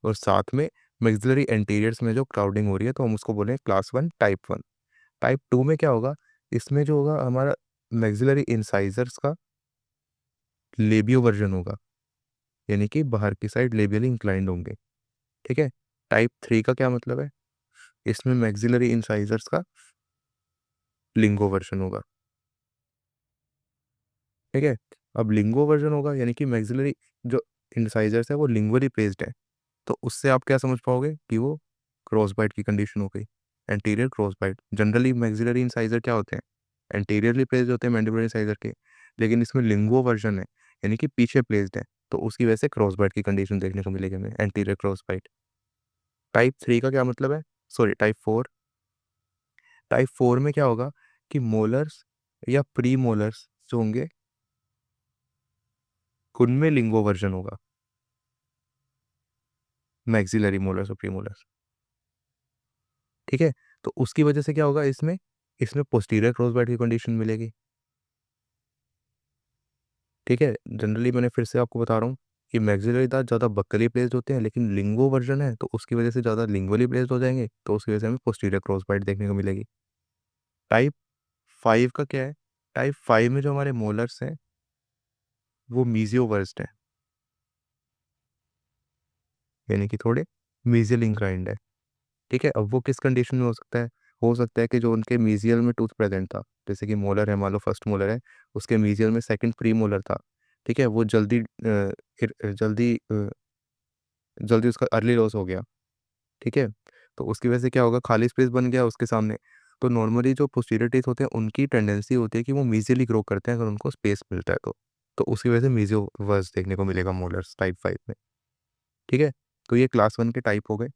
और साथ में मैक्सिलरी एंटीरियर्स में जो क्राउडिंग हो रही है, तो हम उसको बोलेंगे क्लास 1 टाइप 1। टाइप 2 में क्या होगा, इसमें जो होगा हमारा मैक्सिलरी इंसाइज़र्स का लेबियो वर्जन होगा, यानी कि बाहर की साइड लेबियली इंक्लाइंड होंगे, ठीक है? टाइप 3 का क्या मतलब है, इसमें मैक्सिलरी इंसाइज़र्स का लिंगो वर्जन होगा, ठीक है? अब लिंगो वर्जन होगा यानी कि मैक्सिलरी जो इंसाइज़र्स है वो लिंगुअली प्लेस्ड है, तो उससे आप क्या समझ पाओगे कि वो क्रॉस बाइट की कंडीशन हो गई, anterior cross bite. Generally maxillary incisor क्या होते हैं, एंटीरियरली प्लेस्ड होते हैं मैंडिबुलर इंसाइज़र के, लेकिन इसमें लिंगुओ वर्जन है, यानी कि पीछे प्लेस्ड है, तो उसकी वजह से क्रॉस बाइट की कंडीशन देखने को मिलेगी हमें, एंटीरियर क्रॉस बाइट। टाइप 3 का क्या मतलब है, सॉरी टाइप 4, टाइप 4 में क्या होगा कि मोलर्स या प्री मोलर्स जो होंगे, उनमें लिंगो वर्जन होगा, मैक्सिलरी मोलर्स और प्री मोलर्स, ठीक है? तो उसकी वजह से क्या होगा इसमें, इसमें पोस्टीरियर क्रॉस बाइट की कंडीशन मिलेगी, ठीक है? जनरली मैंने फिर से आपको बता रहा हूँ कि मैक्सिलरी दाँत ज़्यादा बक्कली प्लेस्ड होते हैं, लेकिन लिंगो वर्जन है तो उसकी वजह से ज़्यादा लिंगुअली प्लेस्ड हो जाएँगे, तो उसकी वजह से हमें पोस्टीरियर क्रॉस बाइट देखने को मिलेगी। टाइप 5 का क्या है? टाइप 5 में जो हमारे मोलर्स हैं, वो मीज़ियोवर्स्ड हैं, यानी कि थोड़े मीज़ियल इंक्लाइंड है, ठीक है? अब वो किस कंडीशन में हो सकता है? हो सकता है कि जो उनके मीज़ियल में टूथ प्रेज़ेंट था, जैसे कि मोलर है, मान लो फर्स्ट मोलर है, उसके मीज़ियल में सेकंड प्री मोलर था, ठीक है? वो जल्दी उसका अर्ली लॉस हो गया, ठीक है? तो उसकी वजह से क्या होगा, खाली स्पेस बन गया उसके सामने। तो नॉर्मली जो पोस्टीरियर टीथ होते हैं, उनकी टेंडेंसी होती है कि वो मीज़ियली ग्रो करते हैं अगर उनको स्पेस मिलता है तो। तो उसकी वजह से मीज़ियोवर्स देखने को मिलेगा मोलर्स टाइप 5 में, ठीक है? तो ये क्लास 1 के टाइप हो गए।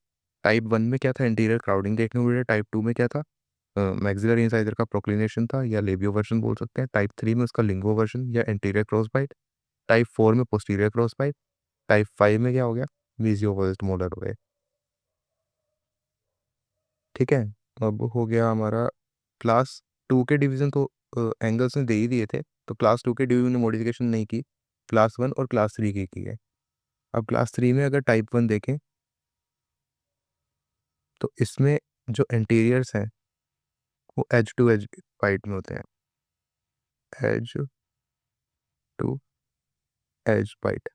टाइप 1 में क्या था, एंटीरियर क्राउडिंग देखने को मिला, टाइप 2 में क्या था, मैक्सिलरी इंसाइज़र का प्रोक्लिनेशन था या लेबियो वर्जन बोल सकते हैं, टाइप 3 में उसका लिंगो वर्जन या एंटीरियर क्रॉस बाइट, टाइप 4 में पोस्टीरियर क्रॉस बाइट, टाइप 5 में क्या हो गया, मीज़ियोवर्स्ड मोलर हो गए, ठीक है? अब हो गया हमारा क्लास 2 के डिवीज़न, तो एंगल्स ने दे ही दिए थे, तो क्लास 2 के डिवीज़न ने मॉडिफ़िकेशन नहीं की, क्लास 1 और क्लास 3 की है। अब क्लास 3 में अगर टाइप 1 देखें, तो इसमें जो एंटीरियर्स हैं, वो एज टू एज बाइट में होते हैं, एज टू एज बाइट,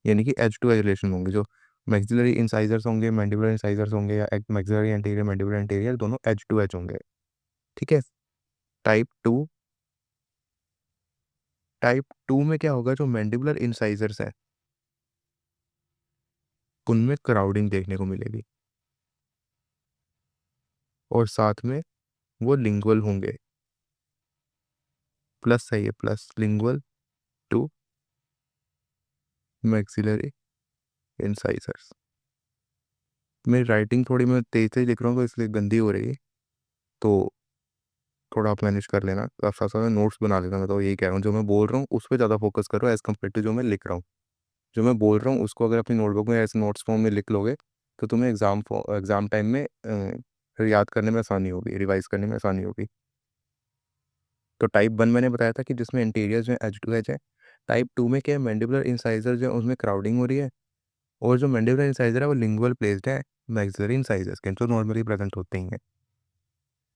यानी कि एज टू एज रिलेशन होंगे, जो मैक्सिलरी इंसाइजर्स होंगे, मैंडिबुलर इंसाइजर्स होंगे, या मैक्सिलरी एंटीरियर मैंडिबुलर एंटीरियर, दोनों एज टू एज होंगे। ठीक है। टाइप 2, टाइप 2 में क्या होगा, जो मैंडिबुलर इंसाइजर्स है उनमें क्राउडिंग देखने को मिलेगी, और साथ में वो लिंगुअल होंगे। प्लस है, ये plus lingual to maxillary incisors. मेरी राइटिंग थोड़ी, मैं तेज तेज लिख रहा हूँ तो इसलिए गंदी हो रही है, तो थोड़ा आप मैनेज कर लेना। आप साथ साथ नोट्स बना लेना। मैं तो यही कह रहा हूँ, जो मैं बोल रहा हूँ उस पर ज़्यादा फोकस करो एज़ कम्पेयर टू जो मैं लिख रहा हूँ। जो मैं बोल रहा हूँ उसको अगर अपनी नोटबुक में ऐसे नोट्स फॉर्म में लिख लोगे तो तुम्हें एग्ज़ाम टाइम में याद करने में आसानी होगी, रिवाइज करने में आसानी होगी। तो टाइप 1 मैंने बताया था कि जिसमें इंटीरियर जो है एज टू एज है। टाइप 2 में क्या है, मैंडिबुलर इंसाइजर जो है उसमें क्राउडिंग हो रही है, और जो मैंडिबुलर इंसाइजर है वो लिंगुअल प्लेस्ड है मैक्सिलरी इंसाइजर्स के, जो नॉर्मली प्रेजेंट होते ही हैं।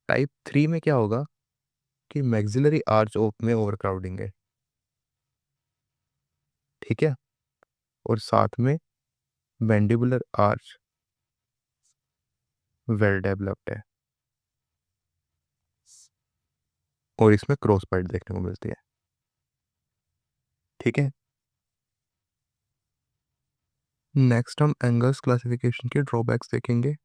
टाइप 3 में क्या होगा कि मैक्सिलरी आर्च ओप में ओवर क्राउडिंग है। ठीक है। और साथ में मैंडिबुलर आर्च वेल डेवलप्ड है, और इसमें क्रॉस पाइट देखने को मिलती है। ठीक है। नेक्स्ट हम एंगल्स क्लासिफिकेशन के ड्रॉबैक्स देखेंगे।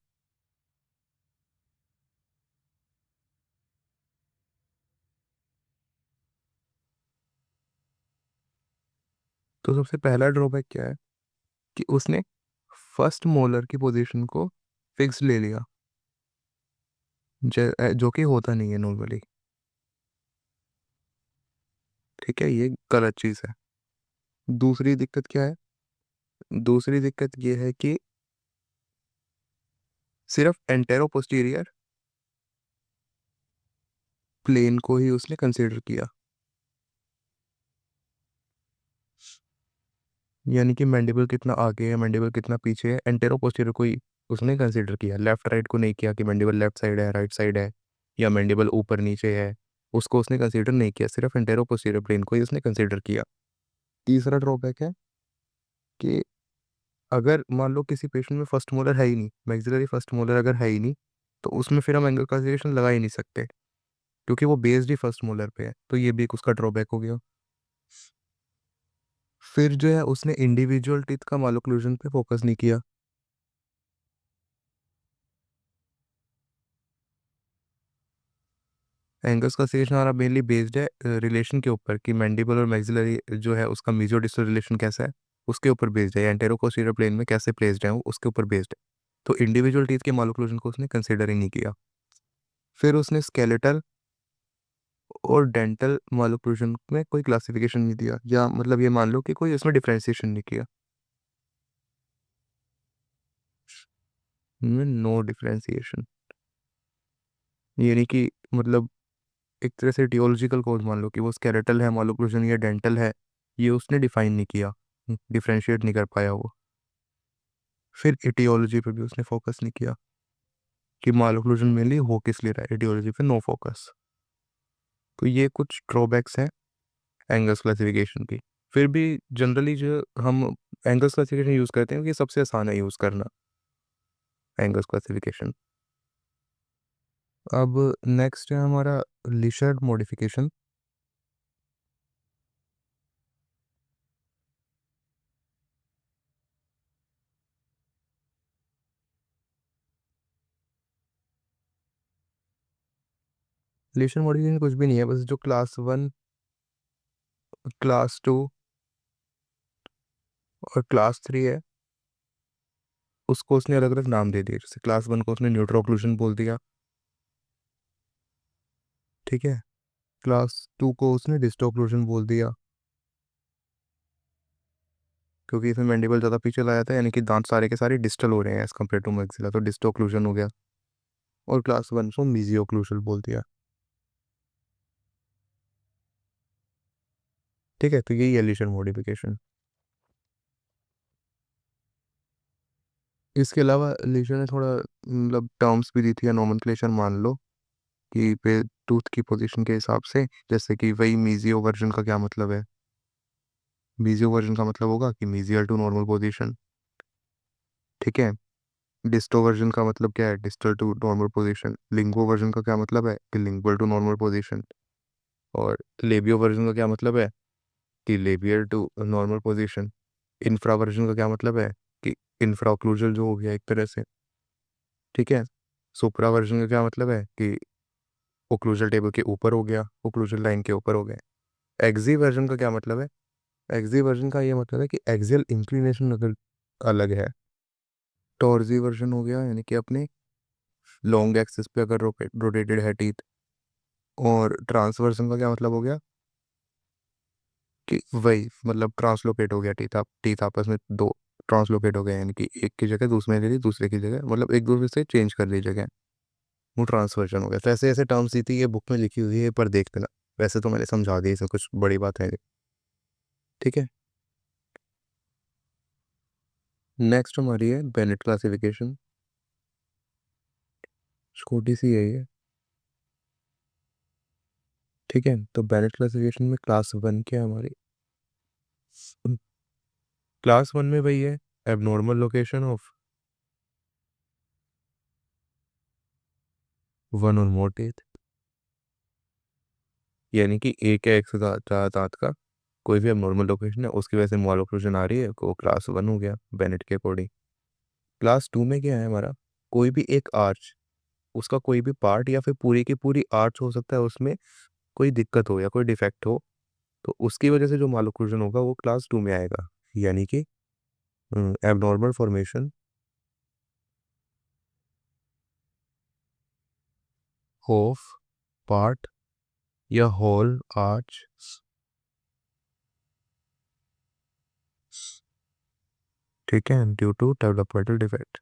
तो सबसे पहला ड्रॉबैक क्या है कि उसने फर्स्ट मोलर की पोजीशन को फिक्स ले लिया, जो कि होता नहीं है नॉर्मली। ठीक है, ये गलत चीज़ है। दूसरी दिक्कत क्या है, दूसरी दिक्कत ये है कि सिर्फ एंटेरो पोस्टीरियर प्लेन को ही उसने कंसीडर किया, यानी कि मैंडिबल कितना आगे है, मैंडिबल कितना पीछे है, एंटेरो पोस्टीरियर को ही उसने कंसीडर किया। लेफ्ट राइट को नहीं किया कि मैंडिबल लेफ्ट साइड है, राइट साइड है, या मैंडिबल ऊपर नीचे है, उसको उसने कंसीडर नहीं किया। सिर्फ एंटेरो पोस्टीरियर प्लेन को ही उसने कंसीडर किया। तीसरा ड्रॉबैक है कि अगर मान लो किसी पेशेंट में फर्स्ट मोलर है ही नहीं, मैक्सिलरी फर्स्ट मोलर अगर है ही नहीं, तो उसमें फिर हम एंगल कंसीडरेशन लगा ही नहीं सकते, क्योंकि वो बेस्ड ही फर्स्ट मोलर पे है। तो ये भी एक उसका ड्रॉबैक हो गया। फिर जो है उसने इंडिविजुअल टीथ का मालोक्लूजन पे फोकस नहीं किया। एंगल्स का सेक्शन हमारा मेनली बेस्ड है रिलेशन के ऊपर, कि मैंडिबल और मैक्सिलरी जो है उसका मीजो डिस्टल रिलेशन कैसा है, उसके ऊपर बेस्ड है। एंटेरो पोस्टीरियर प्लेन में कैसे प्लेस्ड है वो उसके ऊपर बेस्ड है। तो इंडिविजुअल टीथ के मालोक्लूजन को उसने कंसिडर ही नहीं किया। फिर उसने स्केलेटल और डेंटल मालोक्लूजन में कोई क्लासिफिकेशन नहीं दिया, या मतलब ये मान लो कि कोई उसमें डिफ्रेंशिएशन नहीं किया। नो डिफ्रेंशिएशन, यानी कि मतलब एक तरह से टियोलॉजिकल कोड मान लो कि वो स्केलेटल है मालोक्लूजन या डेंटल है, ये उसने डिफाइन नहीं किया, डिफरेंशिएट नहीं कर पाया वो। फिर इटियोलॉजी पे भी उसने फोकस नहीं किया कि मालोक्लूजन मेनली हो किस लिए रहा है, इटियोलॉजी पे नो फोकस। तो ये कुछ ड्रॉबैक्स हैं एंगल्स क्लासिफिकेशन की। फिर भी जनरली जो हम एंगल्स क्लासिफिकेशन यूज़ करते हैं, कि सबसे आसान है यूज़ करना एंगल्स क्लासिफिकेशन। अब नेक्स्ट है हमारा लिशर्ट मॉडिफिकेशन। लिशर्ट मॉडिफिकेशन कुछ भी नहीं है, बस जो क्लास 1, क्लास 2 और क्लास 3 है उसको उसने अलग अलग नाम दे दिए। जैसे क्लास 1 को उसने न्यूट्रल ऑक्लूजन बोल दिया। ठीक है। क्लास 2 को उसने डिस्टल ऑक्लूजन बोल दिया, क्योंकि इसमें मैंडिबल ज़्यादा पीछे लाया था, यानी कि दांत सारे के सारे डिस्टल हो रहे हैं एज कम्पेयर टू मैक्सिला, तो डिस्टल ऑक्लूजन हो गया। और क्लास 1 को मीजियो ऑक्लूजन बोल दिया। ठीक है, तो यही है लीशन मॉडिफिकेशन। इसके अलावा लीशन ने थोड़ा मतलब टर्म्स भी दी थी, या नोमेनक्लेचर मान लो, कि पे टूथ की पोजीशन के हिसाब से। जैसे कि वही मीजियो वर्जन का क्या मतलब है, मीजियो वर्जन का मतलब होगा कि मीजियल टू नॉर्मल पोजीशन। ठीक है। डिस्टो वर्जन का मतलब क्या है? Distal to normal position. Linguo version का क्या मतलब है? कि लिंगुअल टू नॉर्मल पोजीशन। और लेबियो वर्जन का क्या मतलब है? कि labial to normal position. Infra version का क्या मतलब है? कि इंफ्रा ओक्लूजल जो हो गया एक तरह से। ठीक है। सुप्रा वर्जन का क्या मतलब है? कि ओक्लूजल टेबल के ऊपर हो गया, ओक्लूजल लाइन के ऊपर हो गया। एक्जी वर्जन का क्या मतलब है? एक्जी वर्जन का ये मतलब है कि एक्सियल इंक्लिनेशन अगर अलग है। टॉर्जी वर्जन हो गया यानी कि अपने लॉन्ग एक्सिस पे अगर रोटेटेड है टीथ। और ट्रांसवर्सन का क्या मतलब हो गया? कि वही मतलब ट्रांसलोकेट हो गया टीथ, आप टीथ आपस में दो ट्रांसलोकेट हो गए, यानी कि एक की जगह दूसरे ले ली, दूसरे की जगह मतलब एक दूसरे से चेंज कर ली जगह। वो ट्रांसवर्जन हो गया। तो ऐसे ऐसे टर्म्स दी थी, ये बुक में लिखी हुई है, पर देख लेना। वैसे तो मैंने समझा दिया, इसमें कुछ बड़ी बात है नहीं। ठीक है। नेक्स्ट हमारी है बेनेट क्लासिफिकेशन। छोटी सी है ये। ठीक है। तो बेनेट क्लासिफिकेशन में क्लास वन क्या है हमारी? क्लास वन में वही है, एबनॉर्मल लोकेशन ऑफ वन और मोर टीथ। यानी कि एक या एक से ज़्यादा दांत का कोई भी एबनॉर्मल लोकेशन है, उसकी वजह से माल ओक्लूजन आ रही है, वो क्लास वन हो गया बेनेट के अकॉर्डिंग। क्लास टू में क्या है हमारा? कोई भी एक आर्च, उसका कोई भी पार्ट या फिर पूरी की पूरी आर्च हो सकता है, उसमें कोई दिक्कत हो या कोई डिफेक्ट हो, तो उसकी वजह से जो माल ओक्लूजन होगा वो क्लास टू में आएगा। यानी कि एबनॉर्मल फॉर्मेशन ऑफ पार्ट या होल आर्च। ठीक है। Due to developmental defect.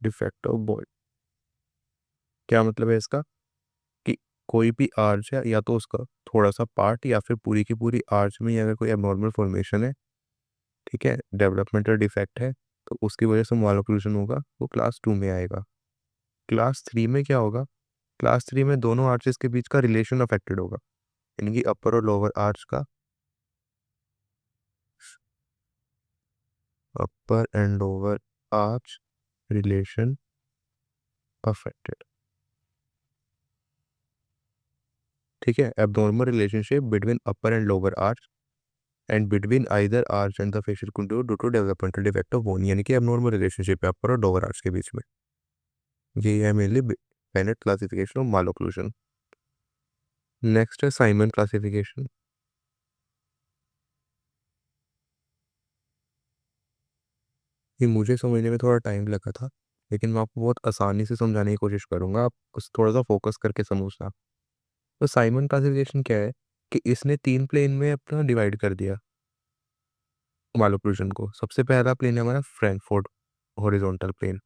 Defect of body. क्या मतलब है इसका? कि कोई भी आर्च है, या तो उसका थोड़ा सा पार्ट या फिर पूरी की पूरी आर्च में अगर कोई एबनॉर्मल फॉर्मेशन है, ठीक है, डेवलपमेंटल डिफेक्ट है, तो उसकी वजह से मालोक्लूजन होगा, वो क्लास टू में आएगा। क्लास थ्री में क्या होगा? क्लास थ्री में दोनों आर्चेस के बीच का रिलेशन अफेक्टेड होगा, यानी कि अपर और लोअर आर्च का upper and lower arch relation affected. ठीक है। Abnormal relationship between upper and lower arch and between either arch and the facial contour due to developmental defect of bone, यानी कि abnormal relationship है अपर और lower arch के बीच में। ये है mainly Bennett classification of malocclusion. Next है Simon classification. ये मुझे समझने में थोड़ा टाइम लगा था, लेकिन मैं आपको बहुत आसानी से समझाने की कोशिश करूंगा, आप उस थोड़ा सा फोकस करके समझना। तो साइमन क्लासिफिकेशन क्या है? कि इसने तीन प्लेन में अपना डिवाइड कर दिया मालोक्लूजन को। सबसे पहला प्लेन है हमारा फ्रैंकफर्ट हॉरिजॉन्टल प्लेन।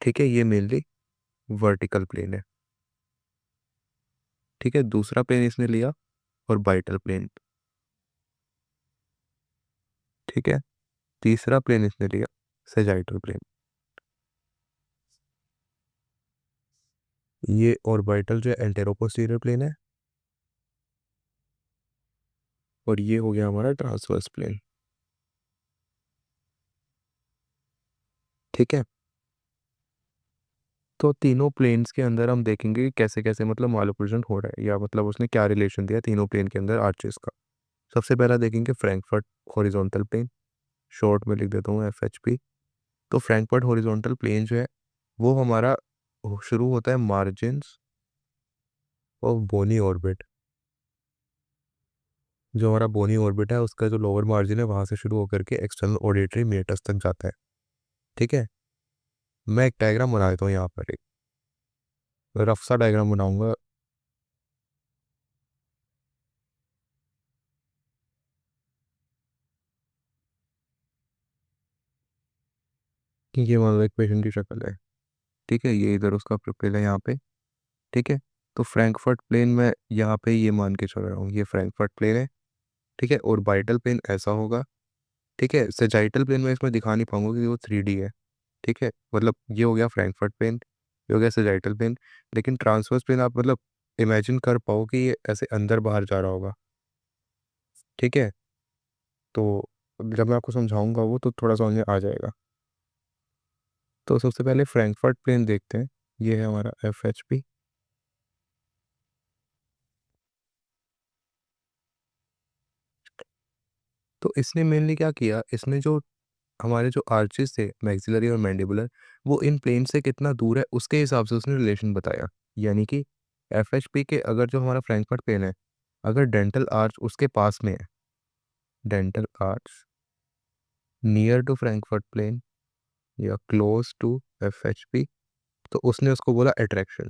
ठीक है, ये मेनली वर्टिकल प्लेन है। ठीक है। दूसरा प्लेन इसने लिया और बाइटल प्लेन। ठीक है। तीसरा प्लेन इसने लिया सेजाइटल प्लेन। ये और बाइटल जो है एंटेरोपोस्टीरियर प्लेन है, और ये हो गया हमारा ट्रांसवर्स प्लेन। ठीक है। तो तीनों प्लेन्स के अंदर हम देखेंगे कि कैसे कैसे मतलब मालोक्लूजन हो रहा है, या मतलब उसने क्या रिलेशन दिया तीनों प्लेन के अंदर आर्चेस का। सबसे पहला देखेंगे फ्रैंकफर्ट हॉरिजॉन्टल प्लेन। शॉर्ट में लिख देता हूँ FHP। तो फ्रैंकफर्ट हॉरिजॉन्टल प्लेन जो है वो हमारा शुरू होता है मार्जिन्स ऑफ बोनी ऑर्बिट। जो हमारा बोनी ऑर्बिट है उसका जो लोअर मार्जिन है वहां से शुरू होकर के एक्सटर्नल ऑडिटरी मेटस तक जाता है। ठीक है। मैं एक डायग्राम बना देता हूँ यहाँ पर, एक रफ सा डायग्राम बनाऊंगा। कि ये मान लो एक पेशेंट की शक्ल है। ठीक है। ये इधर उसका प्रोफाइल है यहाँ पे। ठीक है। तो फ्रैंकफर्ट प्लेन में यहाँ पे ये मान के चल रहा हूँ, ये फ्रैंकफर्ट प्लेन है। ठीक है। और बाइटल प्लेन ऐसा होगा। ठीक है। सेजाइटल प्लेन में इसमें दिखा नहीं पाऊंगा क्योंकि वो 3D है। ठीक है। मतलब ये हो गया फ्रैंकफर्ट प्लेन, ये हो गया सेजाइटल प्लेन। लेकिन ट्रांसवर्स प्लेन आप मतलब इमेजिन कर पाओ कि ये ऐसे अंदर बाहर जा रहा होगा। ठीक है? तो जब मैं आपको समझाऊँगा वो तो थोड़ा समझ में आ जाएगा। तो सबसे पहले फ्रैंकफर्ट प्लेन देखते हैं। ये है हमारा एफएचपी। तो इसने मेनली क्या किया, इसने जो हमारे जो आर्चेज़ थे मैक्सिलरी और मैंडिबुलर, वो इन प्लेन से कितना दूर है उसके हिसाब से उसने रिलेशन बताया। यानी कि एफएचपी के अगर जो हमारा फ्रैंकफर्ट प्लेन है, अगर डेंटल आर्च उसके पास में है, dental arch near to Frankfurt plane या क्लोज टू एफएचपी, तो उसने उसको बोला अट्रैक्शन।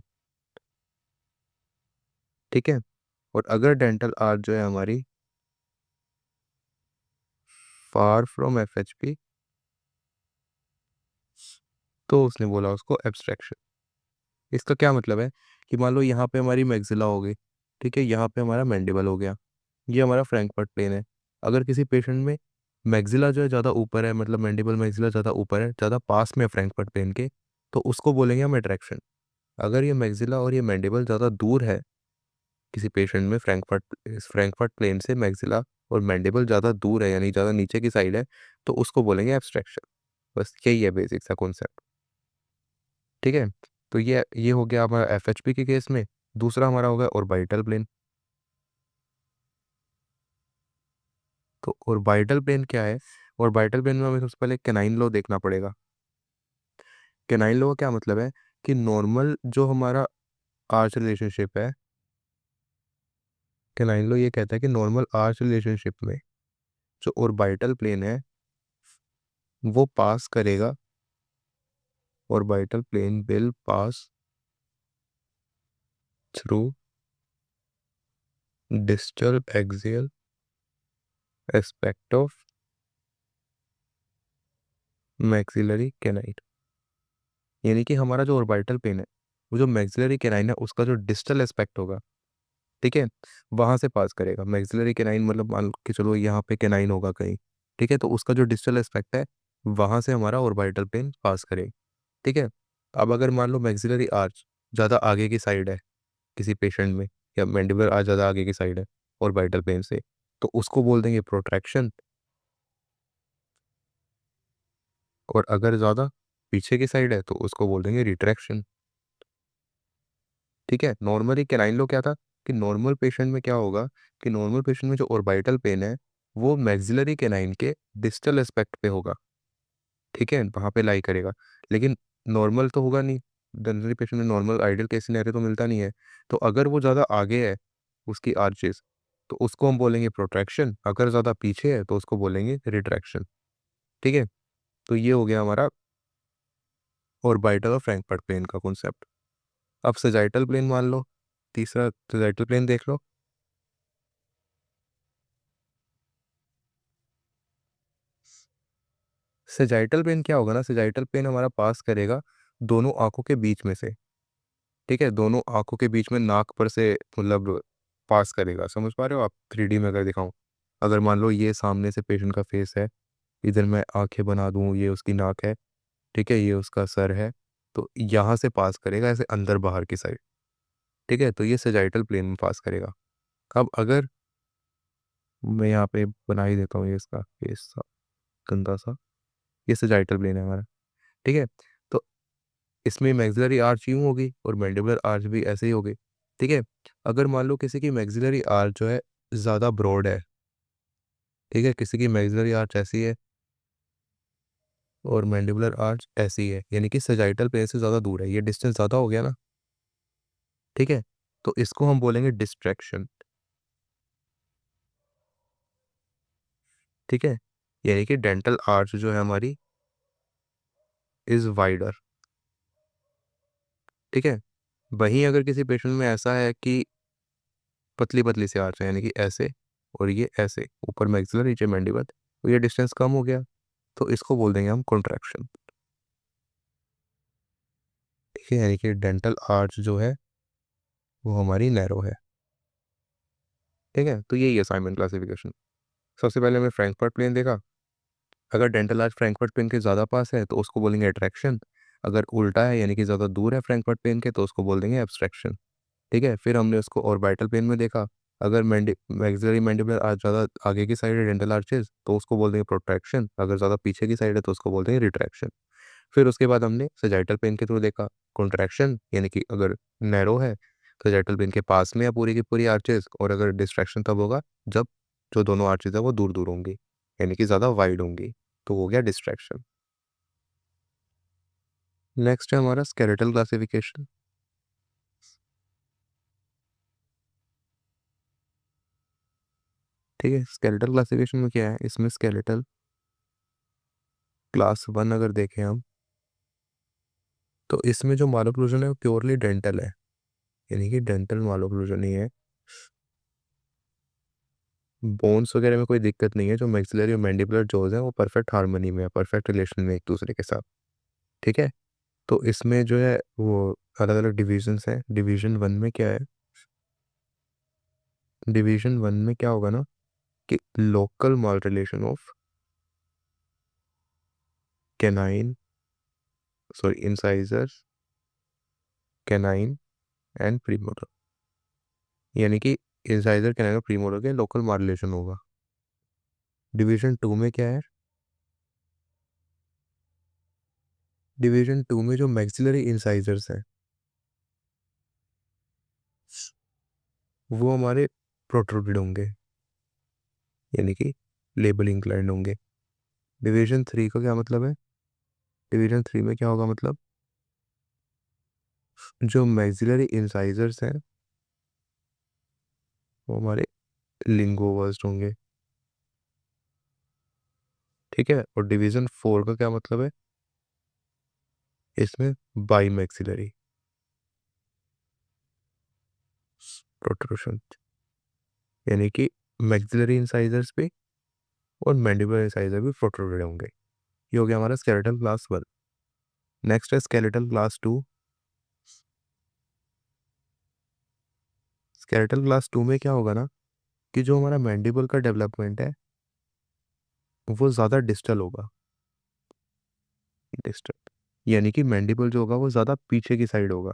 ठीक है? और अगर डेंटल आर्च जो है हमारी फार फ्रॉम एफएचपी, तो उसने बोला उसको एब्स्ट्रैक्शन। इसका क्या मतलब है कि मान लो यहाँ पे हमारी मैक्सिला हो गई, ठीक है, यहाँ पे हमारा मैंडिबल हो गया, ये हमारा फ्रैंकफर्ट प्लेन है। अगर किसी पेशेंट में मैक्सिला जो है ज़्यादा ऊपर है, मतलब मैंडिबल मैक्सिला ज़्यादा ऊपर है, ज़्यादा पास में है फ्रैंकफर्ट प्लेन के, तो उसको बोलेंगे हम अट्रैक्शन। अगर ये मैक्सिला और ये मैंडिबल ज़्यादा दूर है किसी पेशेंट में, फ्रैंकफर्ट प्लेन से मैक्सिला और मैंडिबल ज़्यादा दूर है यानी ज़्यादा नीचे की साइड है, तो उसको बोलेंगे एब्स्ट्रैक्शन। बस यही है बेसिक सा कॉन्सेप्ट। ठीक है? तो ये हो गया हमारा एफएचपी के केस में। दूसरा हमारा हो गया ऑर्बिटल प्लेन। तो ऑर्बिटल प्लेन क्या है? ऑर्बिटल प्लेन में हमें सबसे पहले कैनाइन लॉ देखना पड़ेगा। कैनाइन लॉ का क्या मतलब है कि नॉर्मल जो हमारा आर्च रिलेशनशिप है, कैनाइन लॉ ये कहता है कि नॉर्मल आर्च रिलेशनशिप में जो ऑर्बिटल प्लेन है वो पास करेगा, orbital plane will pass through distal axial aspect of maxillary canine. यानी कि हमारा जो ऑर्बिटल प्लेन है, वो जो मैक्सिलरी कैनाइन है उसका जो डिस्टल एस्पेक्ट होगा, ठीक है, वहां से पास करेगा। मैक्सिलरी कैनाइन मतलब मान के चलो यहाँ पे कैनाइन होगा कहीं, ठीक है, तो उसका जो डिस्टल एस्पेक्ट है वहां से हमारा ऑर्बिटल प्लेन पास करेगा। ठीक है? अब अगर मान लो मैक्सिलरी आर्च ज़्यादा आगे की साइड है किसी पेशेंट में, या मैंडिबल आर्च ज़्यादा आगे की साइड है ऑर्बिटल प्लेन से, तो उसको बोल देंगे प्रोट्रैक्शन। और अगर ज़्यादा पीछे की साइड है तो उसको बोल देंगे रिट्रैक्शन। ठीक है? नॉर्मली कैनाइन लो क्या था कि नॉर्मल पेशेंट में क्या होगा कि नॉर्मल पेशेंट में जो ऑर्बिटल पेन है वो मैक्सिलरी कैनाइन के डिस्टल एस्पेक्ट पे होगा। ठीक है? वहाँ पे लाई करेगा। लेकिन नॉर्मल तो होगा नहीं, जनरली पेशेंट में नॉर्मल आइडियल केस सिनेरियो तो मिलता नहीं है। तो अगर वो ज़्यादा आगे है उसकी आर्चेज़, तो उसको हम बोलेंगे प्रोट्रैक्शन, अगर ज़्यादा पीछे है तो उसको बोलेंगे रिट्रैक्शन। ठीक है? तो ये हो गया हमारा ऑर्बिटल और फ्रैंकफर्ट प्लेन का कॉन्सेप्ट। अब सैजिटल प्लेन मान लो, तीसरा सैजिटल प्लेन देख लो। सैजिटल प्लेन क्या होगा ना, सैजिटल प्लेन हमारा पास करेगा दोनों आँखों के बीच में से। ठीक है? दोनों आँखों के बीच में नाक पर से मतलब पास करेगा। समझ पा रहे हो आप? 3D में अगर दिखाऊँ। अगर मान लो ये सामने से पेशेंट का फेस है, इधर मैं आँखें बना दूँ, ये उसकी नाक है, ठीक है? ये उसका सर है, तो यहाँ से पास करेगा ऐसे अंदर बाहर की साइड। ठीक है? तो ये सैजिटल प्लेन में पास करेगा। अब अगर मैं यहाँ पे बना ही देता हूँ ये इसका फेस सा, गंदा सा, ये सैजिटल प्लेन है हमारा। ठीक है? तो इसमें मैक्सिलरी आर्च यूँ होगी और मैंडिबुलर आर्च भी ऐसे ही होगी। ठीक है? अगर मान लो किसी की मैक्सिलरी आर्च जो है ज़्यादा ब्रॉड है, ठीक है? किसी की मैक्सिलरी आर्च ऐसी है और मैंडिबुलर आर्च ऐसी है, यानी कि सैजिटल प्लेन से ज़्यादा दूर है, ये डिस्टेंस ज़्यादा हो गया ना, ठीक है? तो इसको हम बोलेंगे डिस्ट्रैक्शन। ठीक है? यानी कि डेंटल आर्च जो है हमारी इज़ वाइडर। ठीक है? वहीं अगर किसी पेशेंट में ऐसा है कि पतली-पतली सी आर्च है, यानी कि ऐसे और ये ऐसे, ऊपर मैक्सिलर नीचे मैंडिबल, तो ये डिस्टेंस कम हो गया, तो इसको बोल देंगे हम कॉन्ट्रैक्शन। ठीक है? यानी कि डेंटल आर्च जो है वो हमारी नैरो है। ठीक है? तो यही है साइमन क्लासिफिकेशन। सबसे पहले हमने फ्रैंकफर्ट प्लेन देखा। अगर डेंटल आर्च फ्रैंकफर्ट प्लेन के ज़्यादा पास है तो उसको बोलेंगे अट्रैक्शन। अगर उल्टा है यानी कि ज़्यादा दूर है फ्रैंकफर्ट प्लेन के तो उसको बोल देंगे एब्स्ट्रैक्शन। ठीक है? फिर हमने उसको ऑर्बिटल प्लेन में देखा। अगर मैक्सिलरी मैंडिबुलर आज ज़्यादा आगे की साइड है डेंटल आर्चेज तो उसको बोल देंगे प्रोट्रैक्शन, अगर ज़्यादा पीछे की साइड है तो उसको बोलते हैं रिट्रैक्शन। फिर उसके बाद हमने सजाइटल पेन के थ्रू देखा कॉन्ट्रैक्शन, यानी कि अगर नैरो है सजाइटल पेन के पास में है पूरी की पूरी आर्चेज, और अगर डिस्ट्रैक्शन तब होगा जब जो दोनों आर्चेज है वो दूर दूर होंगी, यानी कि ज़्यादा वाइड होंगी, तो हो गया डिस्ट्रैक्शन। नेक्स्ट है हमारा स्केलेटल क्लासिफिकेशन। ठीक है, स्केलेटल क्लासिफिकेशन में क्या है, इसमें स्केलेटल क्लास 1 अगर देखें हम, तो इसमें जो मालोक्लूजन है वो प्योरली डेंटल है, यानी कि डेंटल मालोक्लूजन ही है। बोन्स वगैरह में कोई दिक्कत नहीं है, जो मैक्सिलरी और मैंडिबुलर जॉज है वो परफेक्ट हार्मनी में है, परफेक्ट रिलेशन में एक दूसरे के साथ। ठीक है, तो इसमें जो है वो अलग अलग डिविजन्स हैं। डिवीजन वन में क्या है, डिवीजन वन में क्या होगा ना कि local mall relation of canine, sorry incisors, canine and premolar, यानी कि इंसाइजर कैनाइन और प्रीमोलर के लोकल माल रिलेशन होगा। डिवीजन टू में क्या है, डिवीजन टू में जो मैक्सिलरी इंसाइजर्स हैं वो हमारे प्रोट्रूडेड होंगे, यानी कि लेबल इंक्लाइंड होंगे। डिवीजन थ्री का क्या मतलब है, डिवीजन थ्री में क्या होगा मतलब जो मैक्सिलरी इंसाइजर्स हैं वो हमारे लिंगोवर्स्ड होंगे। ठीक है, और डिवीजन फोर का क्या मतलब है, इसमें बाई मैक्सिलरी प्रोट्रूशन, यानी कि मैक्सिलरी इंसाइजर्स भी और मैंडिबुलर इंसाइजर भी प्रोट्रूडेड होंगे। ये हो गया हमारा स्केलेटल क्लास वन। नेक्स्ट है skeletal class two. Skeletal class two में क्या होगा ना कि जो हमारा मैंडिबल का डेवलपमेंट है वो ज़्यादा डिस्टल होगा, डिस्टल, यानी कि मैंडिबल जो होगा वो ज़्यादा पीछे की साइड होगा।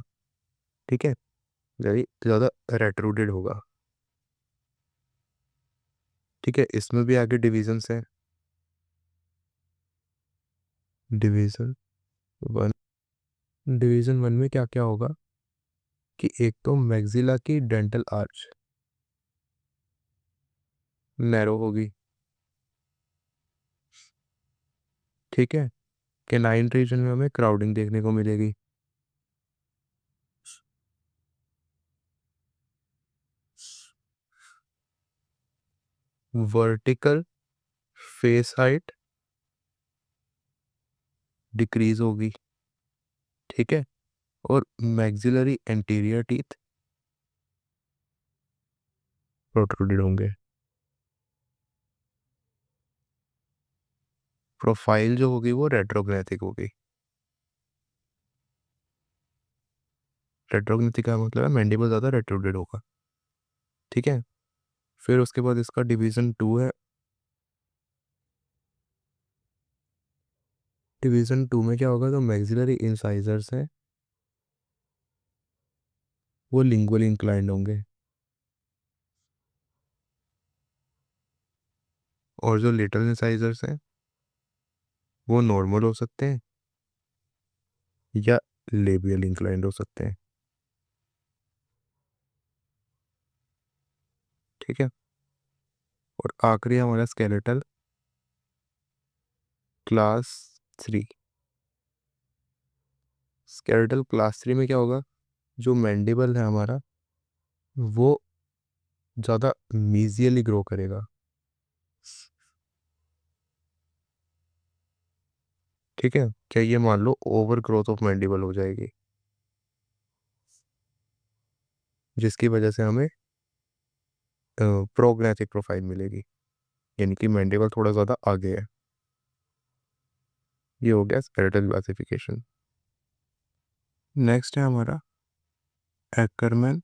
ठीक है, यानी ज़्यादा रेट्रूडेड होगा। ठीक है, इसमें भी आगे डिविजन्स हैं। डिवीजन वन, डिवीजन वन में क्या क्या होगा कि एक तो मैक्सिला की डेंटल आर्च नैरो होगी। ठीक है, कैनाइन रीजन में हमें क्राउडिंग देखने को मिलेगी। वर्टिकल फेस हाइट डिक्रीज होगी। ठीक है, और मैक्सिलरी एंटीरियर टीथ प्रोट्रूडेड होंगे। प्रोफाइल जो होगी वो रेट्रोग्नेथिक होगी। रेट्रोग्नेथिक का मतलब है मैंडिबल ज़्यादा रेट्रोग्रेड होगा। ठीक है, फिर उसके बाद इसका डिवीजन टू है। डिवीजन टू में क्या होगा, तो मैक्सिलरी इंसाइजर्स हैं वो लिंगुअली इंक्लाइंड होंगे, और जो लिटल इंसाइजर्स हैं वो नॉर्मल हो सकते हैं या लेबियल इंक्लाइंड हो सकते हैं। ठीक है, और आखिरी हमारा skeletal class three. Skeletal class three में क्या होगा, जो मैंडिबल है हमारा वो ज़्यादा मीजियली ग्रो करेगा। ठीक है, क्या ये मान लो ओवर ग्रोथ ऑफ मैंडिबल हो जाएगी, जिसकी वजह से हमें प्रोग्नेथिक प्रोफाइल मिलेगी, यानी कि मैंडिबल थोड़ा ज़्यादा आगे है। ये हो गया स्केलेटल क्लासिफिकेशन। नेक्स्ट है हमारा एक्करमैन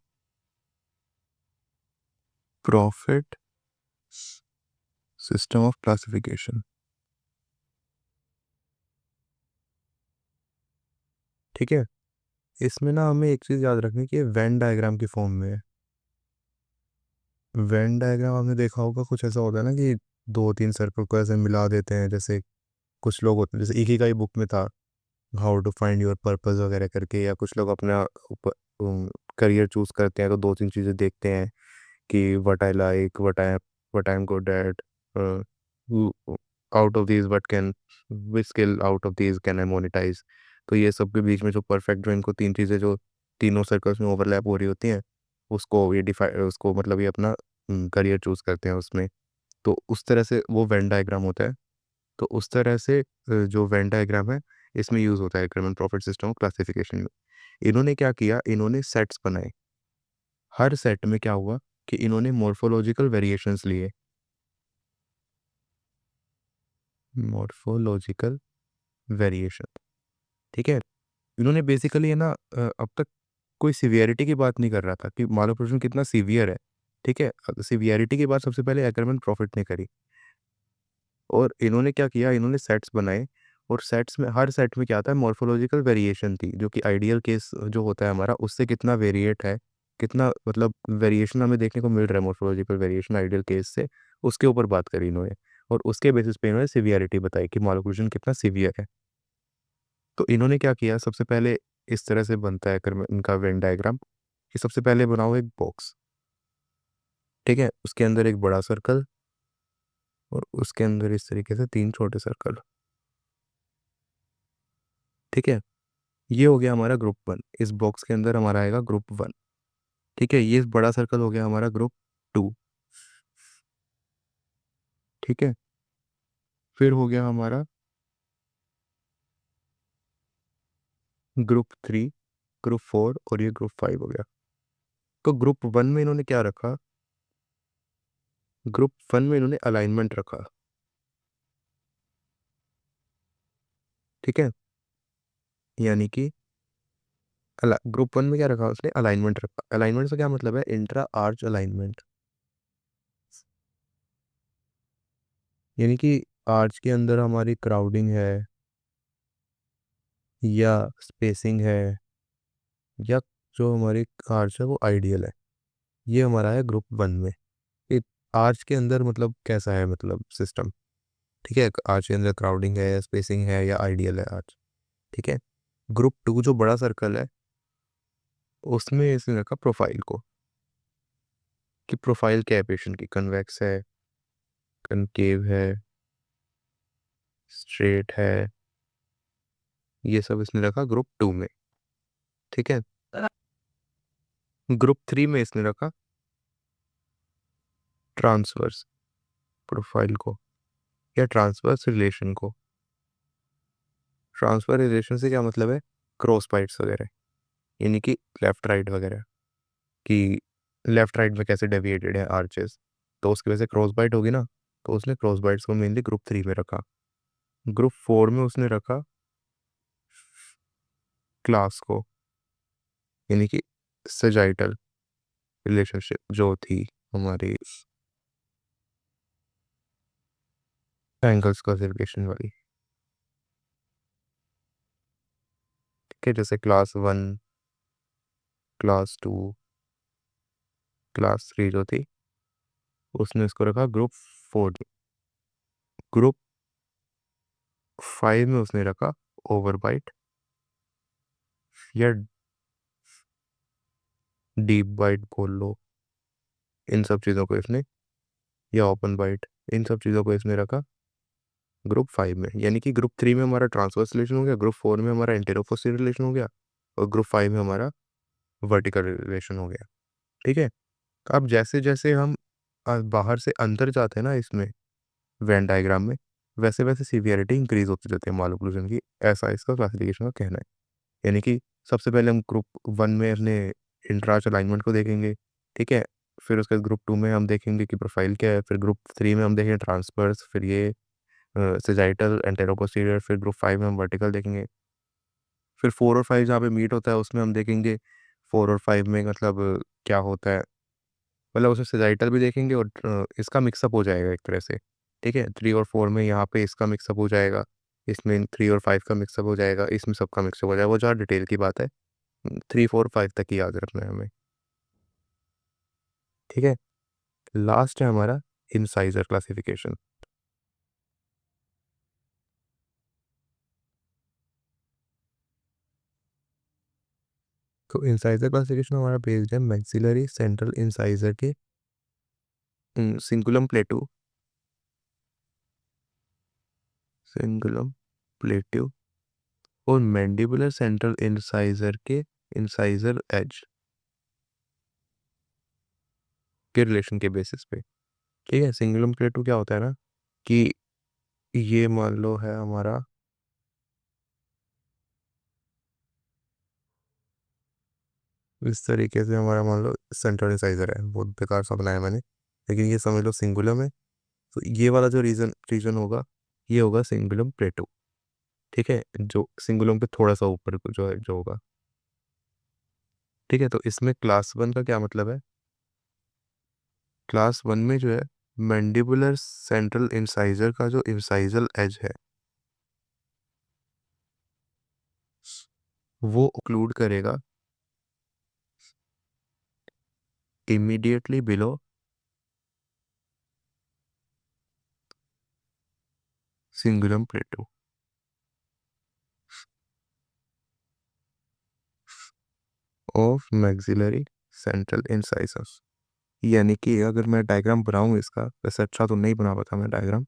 प्रॉफिट सिस्टम ऑफ क्लासिफिकेशन। ठीक है, इसमें ना हमें एक चीज़ याद रखनी कि ये वेन डायग्राम की फॉर्म में है। वेन डायग्राम आपने देखा होगा, कुछ ऐसा होता है ना कि दो तीन सर्कल को ऐसे मिला देते हैं, जैसे कुछ लोग होते हैं, जैसे एक ही का ही बुक में था how to find your purpose वगैरह करके, या कुछ लोग अपना करियर चूज करते हैं तो दो तीन चीज़ें देखते हैं कि what I like, what I am good at, out of these what can, which skill out of these can I monetize. तो ये सब के बीच में जो परफेक्ट, जो इनको तीन चीज़ें जो तीनों सर्कल्स में ओवरलैप हो रही होती हैं, उसको ये डिफाइन, उसको मतलब ये अपना करियर चूज करते हैं उसमें। तो उस तरह से वो वेन डायग्राम होता है। तो उस तरह से जो वेन डायग्राम है, इसमें यूज़ होता है क्रिमिनल प्रॉफिट सिस्टम क्लासिफिकेशन में। इन्होंने क्या किया, इन्होंने सेट्स बनाए। हर सेट में क्या हुआ कि इन्होंने मॉर्फोलॉजिकल वेरिएशंस लिए। मॉर्फोलॉजिकल वेरिएशन, ठीक है। इन्होंने बेसिकली है ना, अब तक कोई सिवियरिटी की बात नहीं कर रहा था कि मालोपोर्शन कितना सीवियर है, ठीक है। सिवियरिटी की बात सबसे पहले एक्करमैन प्रॉफिट ने करी। और इन्होंने क्या किया, इन्होंने सेट्स बनाए। और सेट्स में, हर सेट में क्या था, मॉर्फोलॉजिकल वेरिएशन थी, जो कि आइडियल केस जो होता है हमारा, उससे कितना वेरिएट है, कितना मतलब वेरिएशन हमें देखने को मिल रहा है मॉर्फोलॉजिकल वेरिएशन आइडियल केस से, उसके ऊपर बात करी इन्होंने। और उसके बेसिस पे इन्होंने सिवियरिटी बताई कि मालोक्लूजन कितना सीवियर है। तो इन्होंने क्या किया, सबसे पहले इस तरह से बनता है इनका वेन डायग्राम कि सबसे पहले बनाओ एक बॉक्स, ठीक है। उसके अंदर एक बड़ा सर्कल, और उसके अंदर इस तरीके से तीन छोटे सर्कल, ठीक है। ये हो गया हमारा ग्रुप 1। इस बॉक्स के अंदर हमारा आएगा ग्रुप 1, ठीक है। ये बड़ा सर्कल हो गया हमारा ग्रुप 2, ठीक है। फिर हो गया हमारा ग्रुप 3, ग्रुप 4, और ये ग्रुप 5 हो गया। तो ग्रुप 1 में इन्होंने क्या रखा, ग्रुप 1 में इन्होंने अलाइनमेंट रखा, ठीक है। यानी कि ग्रुप 1 में क्या रखा उसने, अलाइनमेंट रखा। अलाइनमेंट से क्या मतलब है, इंट्रा आर्च अलाइनमेंट। यानी कि आर्च के अंदर हमारी क्राउडिंग है, या स्पेसिंग है, या जो हमारी आर्च है वो आइडियल है, ये हमारा है ग्रुप 1 में। एक आर्च के अंदर मतलब कैसा है, मतलब सिस्टम, ठीक है। आर्च के अंदर क्राउडिंग है, स्पेसिंग है, या आइडियल है आर्च, ठीक है। ग्रुप 2 जो बड़ा सर्कल है, उसमें इसने रखा प्रोफाइल को, कि प्रोफाइल क्या है पेशेंट की, कन्वेक्स है, कनकेव है, स्ट्रेट है, ये सब इसने रखा ग्रुप 2 में, ठीक है। ग्रुप 3 में इसने रखा ट्रांसवर्स प्रोफाइल को, या ट्रांसवर्स रिलेशन को। ट्रांसफर रिलेशन से क्या मतलब है, क्रॉस बाइट्स वगैरह, यानी कि लेफ्ट राइट वगैरह, कि लेफ्ट राइट में कैसे डेविएटेड है आर्चेस, तो उसकी वजह से क्रॉस बाइट होगी ना। तो उसने क्रॉस बाइट्स को मेनली ग्रुप 3 में रखा। ग्रुप 4 में उसने रखा क्लास को, यानी कि सजाइटल रिलेशनशिप जो थी हमारी एंगल्स क्लासिफिकेशन वाली, ठीक है। जैसे क्लास 1, क्लास 2, क्लास 3 जो थी, उसने इसको रखा ग्रुप 4 में। ग्रुप 5 में उसने रखा ओवरबाइट, या डीप बाइट बोल लो, इन सब चीज़ों को इसने, या ओपन बाइट, इन सब चीज़ों को इसने रखा ग्रुप 5 में। यानी कि ग्रुप 3 में हमारा ट्रांसवर्स रिलेशन हो गया, ग्रुप 4 में हमारा एंटेरोपोस्टीरियर रिलेशन हो गया, और ग्रुप 5 में हमारा वर्टिकल रिलेशन हो गया, ठीक है। अब जैसे जैसे हम बाहर से अंदर जाते हैं ना इसमें, वेन डायग्राम में, वैसे वैसे सीवियरिटी इंक्रीज होती जाती है मालोक्लूजन की, ऐसा इसका क्लासिफिकेशन का कहना है। यानी कि सबसे पहले हम ग्रुप 1 में अपने इंट्राच अलाइनमेंट को देखेंगे, ठीक है। फिर उसके बाद ग्रुप 2 में हम देखेंगे कि प्रोफाइल क्या है, फिर ग्रुप 3 में हम देखेंगे ट्रांसपर्स, फिर ये सेजाइटल एंटेरोपोस्टीरियर, फिर ग्रुप 5 में हम वर्टिकल देखेंगे। फिर 4 और 5 जहाँ पे मीट होता है उसमें हम देखेंगे 4 और 5 में मतलब क्या होता है, मतलब उसमें सेजाइटल भी देखेंगे, और इसका मिक्सअप हो जाएगा एक तरह से, ठीक है। 3 और 4 में यहाँ पे इसका मिक्सअप हो जाएगा, इसमें 3 और 5 का मिक्सअप हो जाएगा, इसमें सबका मिक्सअप हो जाएगा, वो जहाँ डिटेल की बात है। 3 4 5 तक ही याद रखना है हमें, ठीक है। लास्ट है हमारा इंसाइजर क्लासिफिकेशन। तो इंसाइजर क्लासिफिकेशन हमारा बेस्ड है मैक्सिलरी सेंट्रल इंसाइजर के सिंगुलम प्लेटू, सिंगुलम प्लेटू और मैंडिबुलर सेंट्रल इंसाइजर के इंसाइजर एज के रिलेशन के बेसिस पे। ठीक है, सिंगुलम प्लेटू क्या होता है ना कि ये मान लो है हमारा, इस तरीके से हमारा मान लो सेंट्रल इंसाइजर है, बहुत बेकार सा बनाया मैंने, लेकिन ये समझ लो सिंगुलम है। तो ये वाला जो रीजन रीजन होगा, ये होगा सिंगुलम प्लेटू। ठीक है, जो सिंगुलम के थोड़ा सा ऊपर को जो है जो होगा। ठीक है, तो इसमें क्लास वन का क्या मतलब है? क्लास वन में जो है मैंडिबुलर सेंट्रल इंसाइजर का जो इंसाइजल एज है वो इंक्लूड करेगा immediately below cingulum plateau of maxillary central incisors. यानी कि अगर मैं डायग्राम बनाऊं इसका, वैसे अच्छा तो नहीं बना पाता मैं डायग्राम।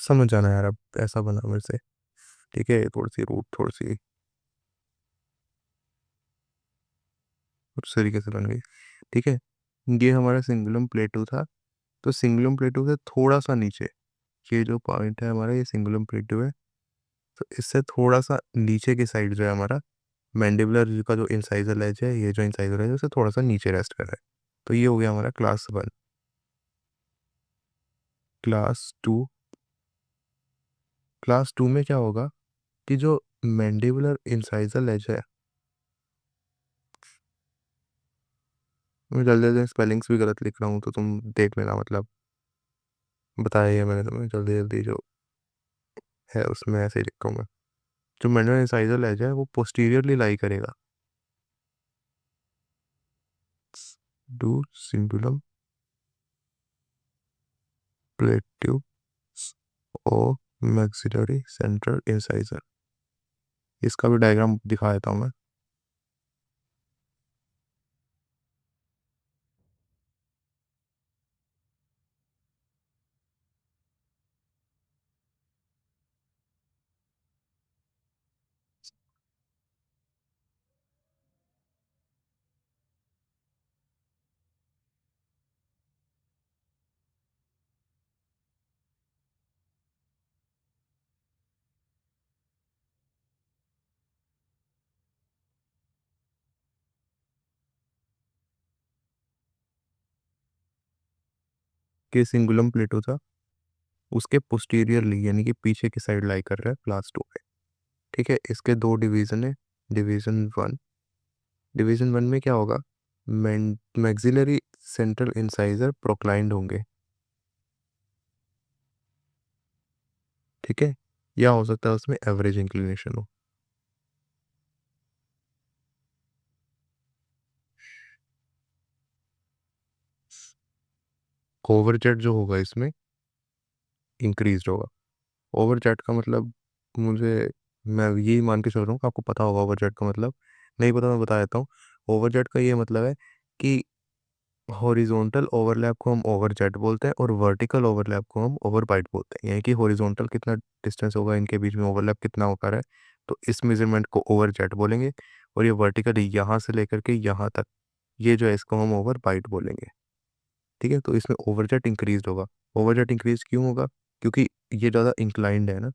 समझ जाना यार, अब ऐसा बना मेरे से। ठीक है, थोड़ी सी रूट, थोड़ी सी उस तरीके से बन गई। ठीक है, ये हमारा सिंगुलम प्लेटू था। तो सिंगुलम प्लेटू से थोड़ा सा नीचे, ये जो पॉइंट है हमारा, ये सिंगुलम प्लेटू है। तो इससे थोड़ा सा नीचे की साइड जो है हमारा मैंडिबुलर का जो इंसाइजर एज है, ये जो इंसाइजर एज है उससे थोड़ा सा नीचे रेस्ट कर रहा है। तो ये हो गया हमारा class one. Class two, class two में क्या होगा कि जो मैंडिबुलर इंसाइजर एज है, मैं जल्दी जल्दी स्पेलिंग्स भी गलत लिख रहा हूँ तो तुम देख लेना, मतलब बताया ही है मैंने तुम्हें, जल्दी जल्दी जो है उसमें ऐसे ही लिखा हूँ मैं। जो मैंडिबुलर इंसाइजर एज है वो पोस्टीरियरली लाई करेगा टू सिंगुलम प्लेट्यू और मैक्सिलरी सेंट्रल इंसाइजर। इसका भी डायग्राम दिखा देता हूँ मैं। कि सिंगुलम प्लेटो था, उसके पोस्टीरियरली यानी कि पीछे की साइड लाई कर रहा है क्लास टू पे। ठीक है, इसके दो डिवीजन है। डिवीजन वन, डिवीजन वन में क्या होगा, मैक्सिलरी सेंट्रल इंसाइजर प्रोक्लाइंड होंगे। ठीक है, या हो सकता है उसमें एवरेज इंक्लिनेशन हो। ओवरजेट जो होगा इसमें इंक्रीज होगा। ओवरजेट का मतलब, मुझे, मैं यही मान के चल रहा हूँ कि आपको पता होगा ओवरजेट का मतलब। नहीं पता, मैं बता देता हूँ। ओवरजेट का ये मतलब है कि हॉरिजॉन्टल ओवरलैप को हम ओवरजेट बोलते हैं और वर्टिकल ओवरलैप को हम ओवरबाइट बोलते हैं। यानी कि हॉरिजॉन्टल कितना डिस्टेंस होगा इनके बीच में, ओवरलैप कितना होकर रहा है, तो इस मेजरमेंट को ओवरजेट बोलेंगे। और ये वर्टिकल यहाँ से लेकर के यहाँ तक, ये जो है इसको हम ओवरबाइट बोलेंगे। ठीक है, तो इसमें ओवरजेट इंक्रीज होगा। ओवरजेट इंक्रीज क्यों होगा? क्योंकि ये ज़्यादा इंक्लाइंड है ना,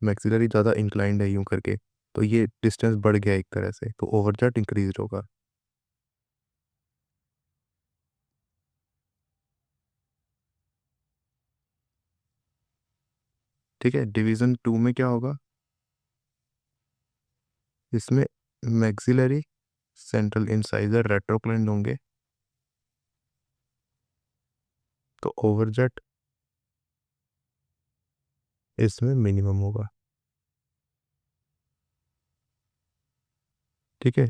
मैक्सिलरी ज़्यादा इंक्लाइंड है यूं करके। तो ये डिस्टेंस बढ़ गया एक तरह से, तो ओवरजेट इंक्रीज होगा। ठीक है, डिवीजन टू में क्या होगा, इसमें मैक्सिलरी, सेंट्रल इंसाइजर, रेट्रोक्लेन होंगे, तो ओवरजेट इसमें मिनिमम होगा। ठीक है,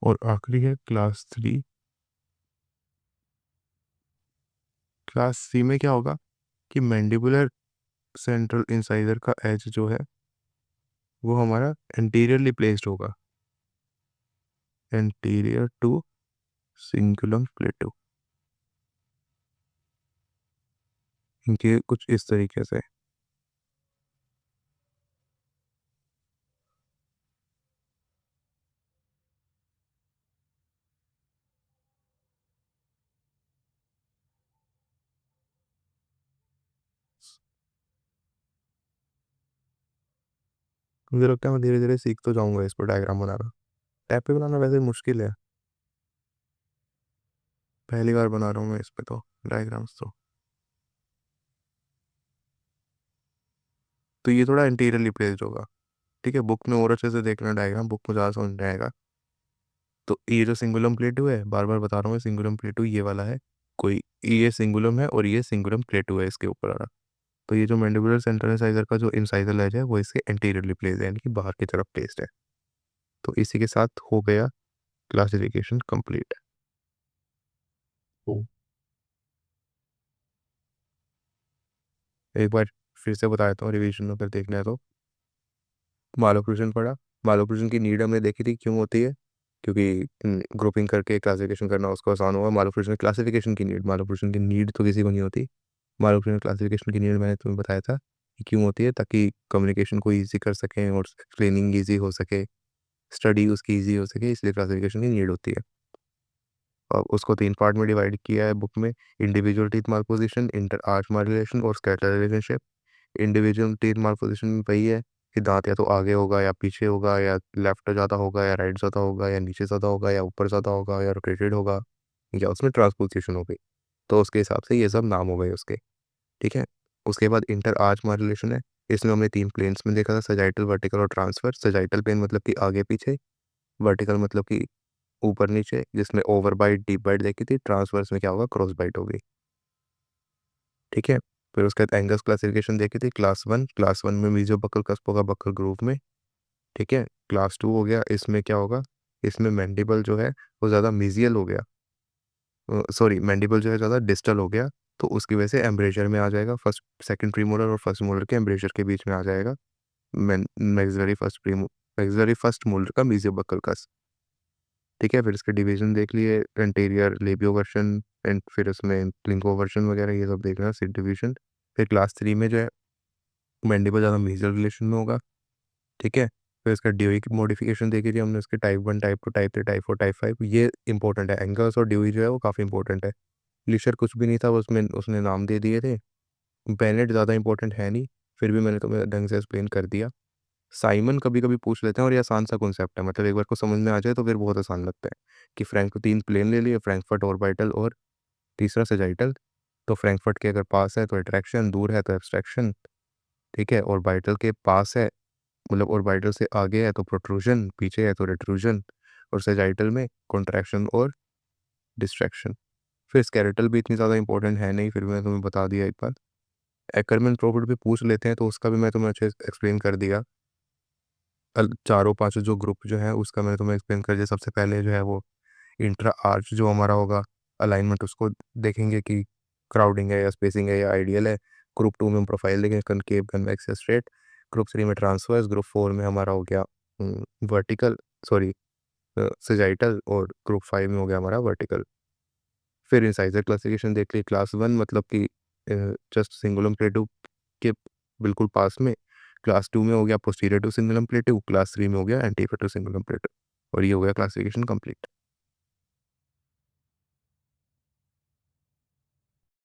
और आखिरी है क्लास थ्री। क्लास सी में क्या होगा कि मैंडिबुलर सेंट्रल इंसाइजर का एज जो है वो हमारा एंटीरियरली प्लेस्ड होगा, एंटीरियर टू सिंगुलम प्लेटो। इनके कुछ इस तरीके से। मुझे लगता है मैं धीरे धीरे सीख तो जाऊंगा इस पर डायग्राम बनाना। टैप पे बनाना वैसे मुश्किल है, पहली बार बना रहा हूँ मैं इस पे तो डायग्राम्स तो ये थोड़ा इंटीरियरली प्लेस्ड होगा। ठीक है, बुक में और अच्छे से देखना डायग्राम, बुक में ज़्यादा समझ में आएगा। तो ये जो सिंगुलम प्लेटू है, बार बार बता रहा हूँ, सिंगुलम प्लेटू ये वाला है, कोई ये सिंगुलम है और ये सिंगुलम प्लेटू है इसके ऊपर आ रहा। तो ये जो मैंडिबुलर सेंट्रल इंसाइजर का जो इंसाइजर लेज है वो इसके एंटीरियरली प्लेस्ड है, यानी कि बाहर की तरफ प्लेस्ड है। तो इसी के साथ हो गया क्लासिफिकेशन कंप्लीट। एक बार फिर से बता देता हूँ रिवीजन में, अगर देखना है तो। मालोक्लूजन पढ़ा, मालोक्लूजन की नीड हमने देखी थी क्यों होती है, क्योंकि ग्रुपिंग करके क्लासिफिकेशन करना उसको आसान होगा। मालोक्लूजन क्लासिफिकेशन की नीड, मालोक्लूजन की नीड तो किसी को नहीं होती। मालोक्लूजन क्लासिफिकेशन की नीड मैंने तुम्हें बताया था कि क्यों होती है, ताकि कम्युनिकेशन को ईजी कर सकें और एक्सप्लेनिंग ईजी हो सके, स्टडी उसकी ईजी हो सके, इसलिए क्लासिफिकेशन की नीड होती है। और उसको तीन पार्ट में डिवाइड किया है बुक में, individual teeth malposition, inter arch migration और scatter relationship. Individual teeth malposition में वही है कि दांत या तो आगे होगा या पीछे होगा, या लेफ्ट ज़्यादा होगा या राइट ज़्यादा होगा, या नीचे ज़्यादा होगा या ऊपर ज़्यादा होगा, या रोटेटेड होगा, या उसमें ट्रांसपोजिशन होगी। तो उसके हिसाब से ये सब नाम हो गए उसके। ठीक है, उसके बाद इंटर आर्च माइग्रेशन है। इसमें हमने तीन प्लेन्स में देखा था, सजाइटल, वर्टिकल और ट्रांसफर। सजाइटल प्लेन मतलब कि आगे पीछे, वर्टिकल मतलब कि ऊपर नीचे, जिसमें ओवर बाइट डीप बाइट देखी थी। ट्रांसवर्स में क्या होगा, क्रॉस बाइट होगी। ठीक है, फिर उसके बाद एंगल्स क्लासिफिकेशन देखी थी, क्लास वन। क्लास वन में मीजो बकल कस्प होगा बकल ग्रूव में। ठीक है, क्लास टू हो गया, इसमें क्या होगा, इसमें मैंडिबल जो है वो ज़्यादा मीजियल हो गया, सॉरी मैंडिबल जो है ज़्यादा डिस्टल हो गया, तो उसकी वजह से एम्ब्रेचर में आ जाएगा, फर्स्ट सेकंड प्रीमोलर और फर्स्ट मोलर के एम्ब्रेचर के बीच में आ जाएगा maxillary first Primo maxillary first molar का मीजियो बकल कस्प। ठीक है, फिर इसके डिवीजन देख लिए, एंटीरियर लेबियो वर्शन, एंड फिर उसमें लिंको वर्शन वगैरह ये सब देखना, सिट डिवीजन। फिर क्लास थ्री में जो है मैंडिबल ज़्यादा मीजल रिलेशन में होगा। ठीक है, फिर इसका ड्यूई की मॉडिफिकेशन देखी थी हमने, उसके type one, type two, type three, type four, type five. ये इंपॉर्टेंट है, एंगल्स और ड्यूई जो है वो काफ़ी इंपॉर्टेंट है। लिशर कुछ भी नहीं था उसमें, उसने नाम दे दिए थे। बेनेट ज़्यादा इंपॉर्टेंट है नहीं, फिर भी मैंने तुम्हें ढंग से एक्सप्लेन कर दिया। साइमन कभी कभी पूछ लेते हैं, और ये आसान सा कॉन्सेप्ट है, मतलब एक बार को समझ में आ जाए तो फिर बहुत आसान लगता है। कि फ्रैंक तीन प्लेन ले लिए, फ्रैंकफर्ट ऑर्बिटल और तीसरा सेजाइटल। तो फ्रैंकफर्ट के अगर पास है तो अट्रैक्शन, दूर है तो एब्स्ट्रैक्शन। ठीक है, ऑर्बिटल के पास है, मतलब ऑर्बिटल से आगे है तो प्रोट्रूजन, पीछे है तो रिट्रूजन, और सेजाइटल में कॉन्ट्रैक्शन और डिस्ट्रैक्शन। फिर स्केलेटल भी इतनी ज़्यादा इंपॉर्टेंट है नहीं, फिर भी मैं तुम्हें बता दिया एक बार। एकरमैन प्रोफिट भी पूछ लेते हैं तो उसका भी मैं तुम्हें अच्छे एक्सप्लेन कर दिया। चारों पांचों जो ग्रुप जो है उसका मैंने तुम्हें एक्सप्लेन कर दिया। सबसे पहले जो है वो इंट्रा आर्च जो हमारा होगा, अलाइनमेंट उसको देखेंगे कि क्राउडिंग है या स्पेसिंग है या आइडियल है। ग्रुप टू में हम प्रोफाइल देखेंगे, कनकेव, कन्वेक्स या स्ट्रेट। ग्रुप थ्री में ट्रांसवर्स। ग्रुप फोर में हमारा हो गया वर्टिकल, सॉरी सेजाइटल। और ग्रुप फाइव में हो गया हमारा वर्टिकल। फिर इंसाइजर क्लासिफिकेशन देख ली, क्लास वन मतलब कि जस्ट सिंगुलम प्लेटू के बिल्कुल पास में। क्लास टू में हो गया posterior to cingulum plateau. Class three में हो गया एंटीरियर टू सिंगुलम प्लेटू। और ये हो गया क्लासिफिकेशन कंप्लीट।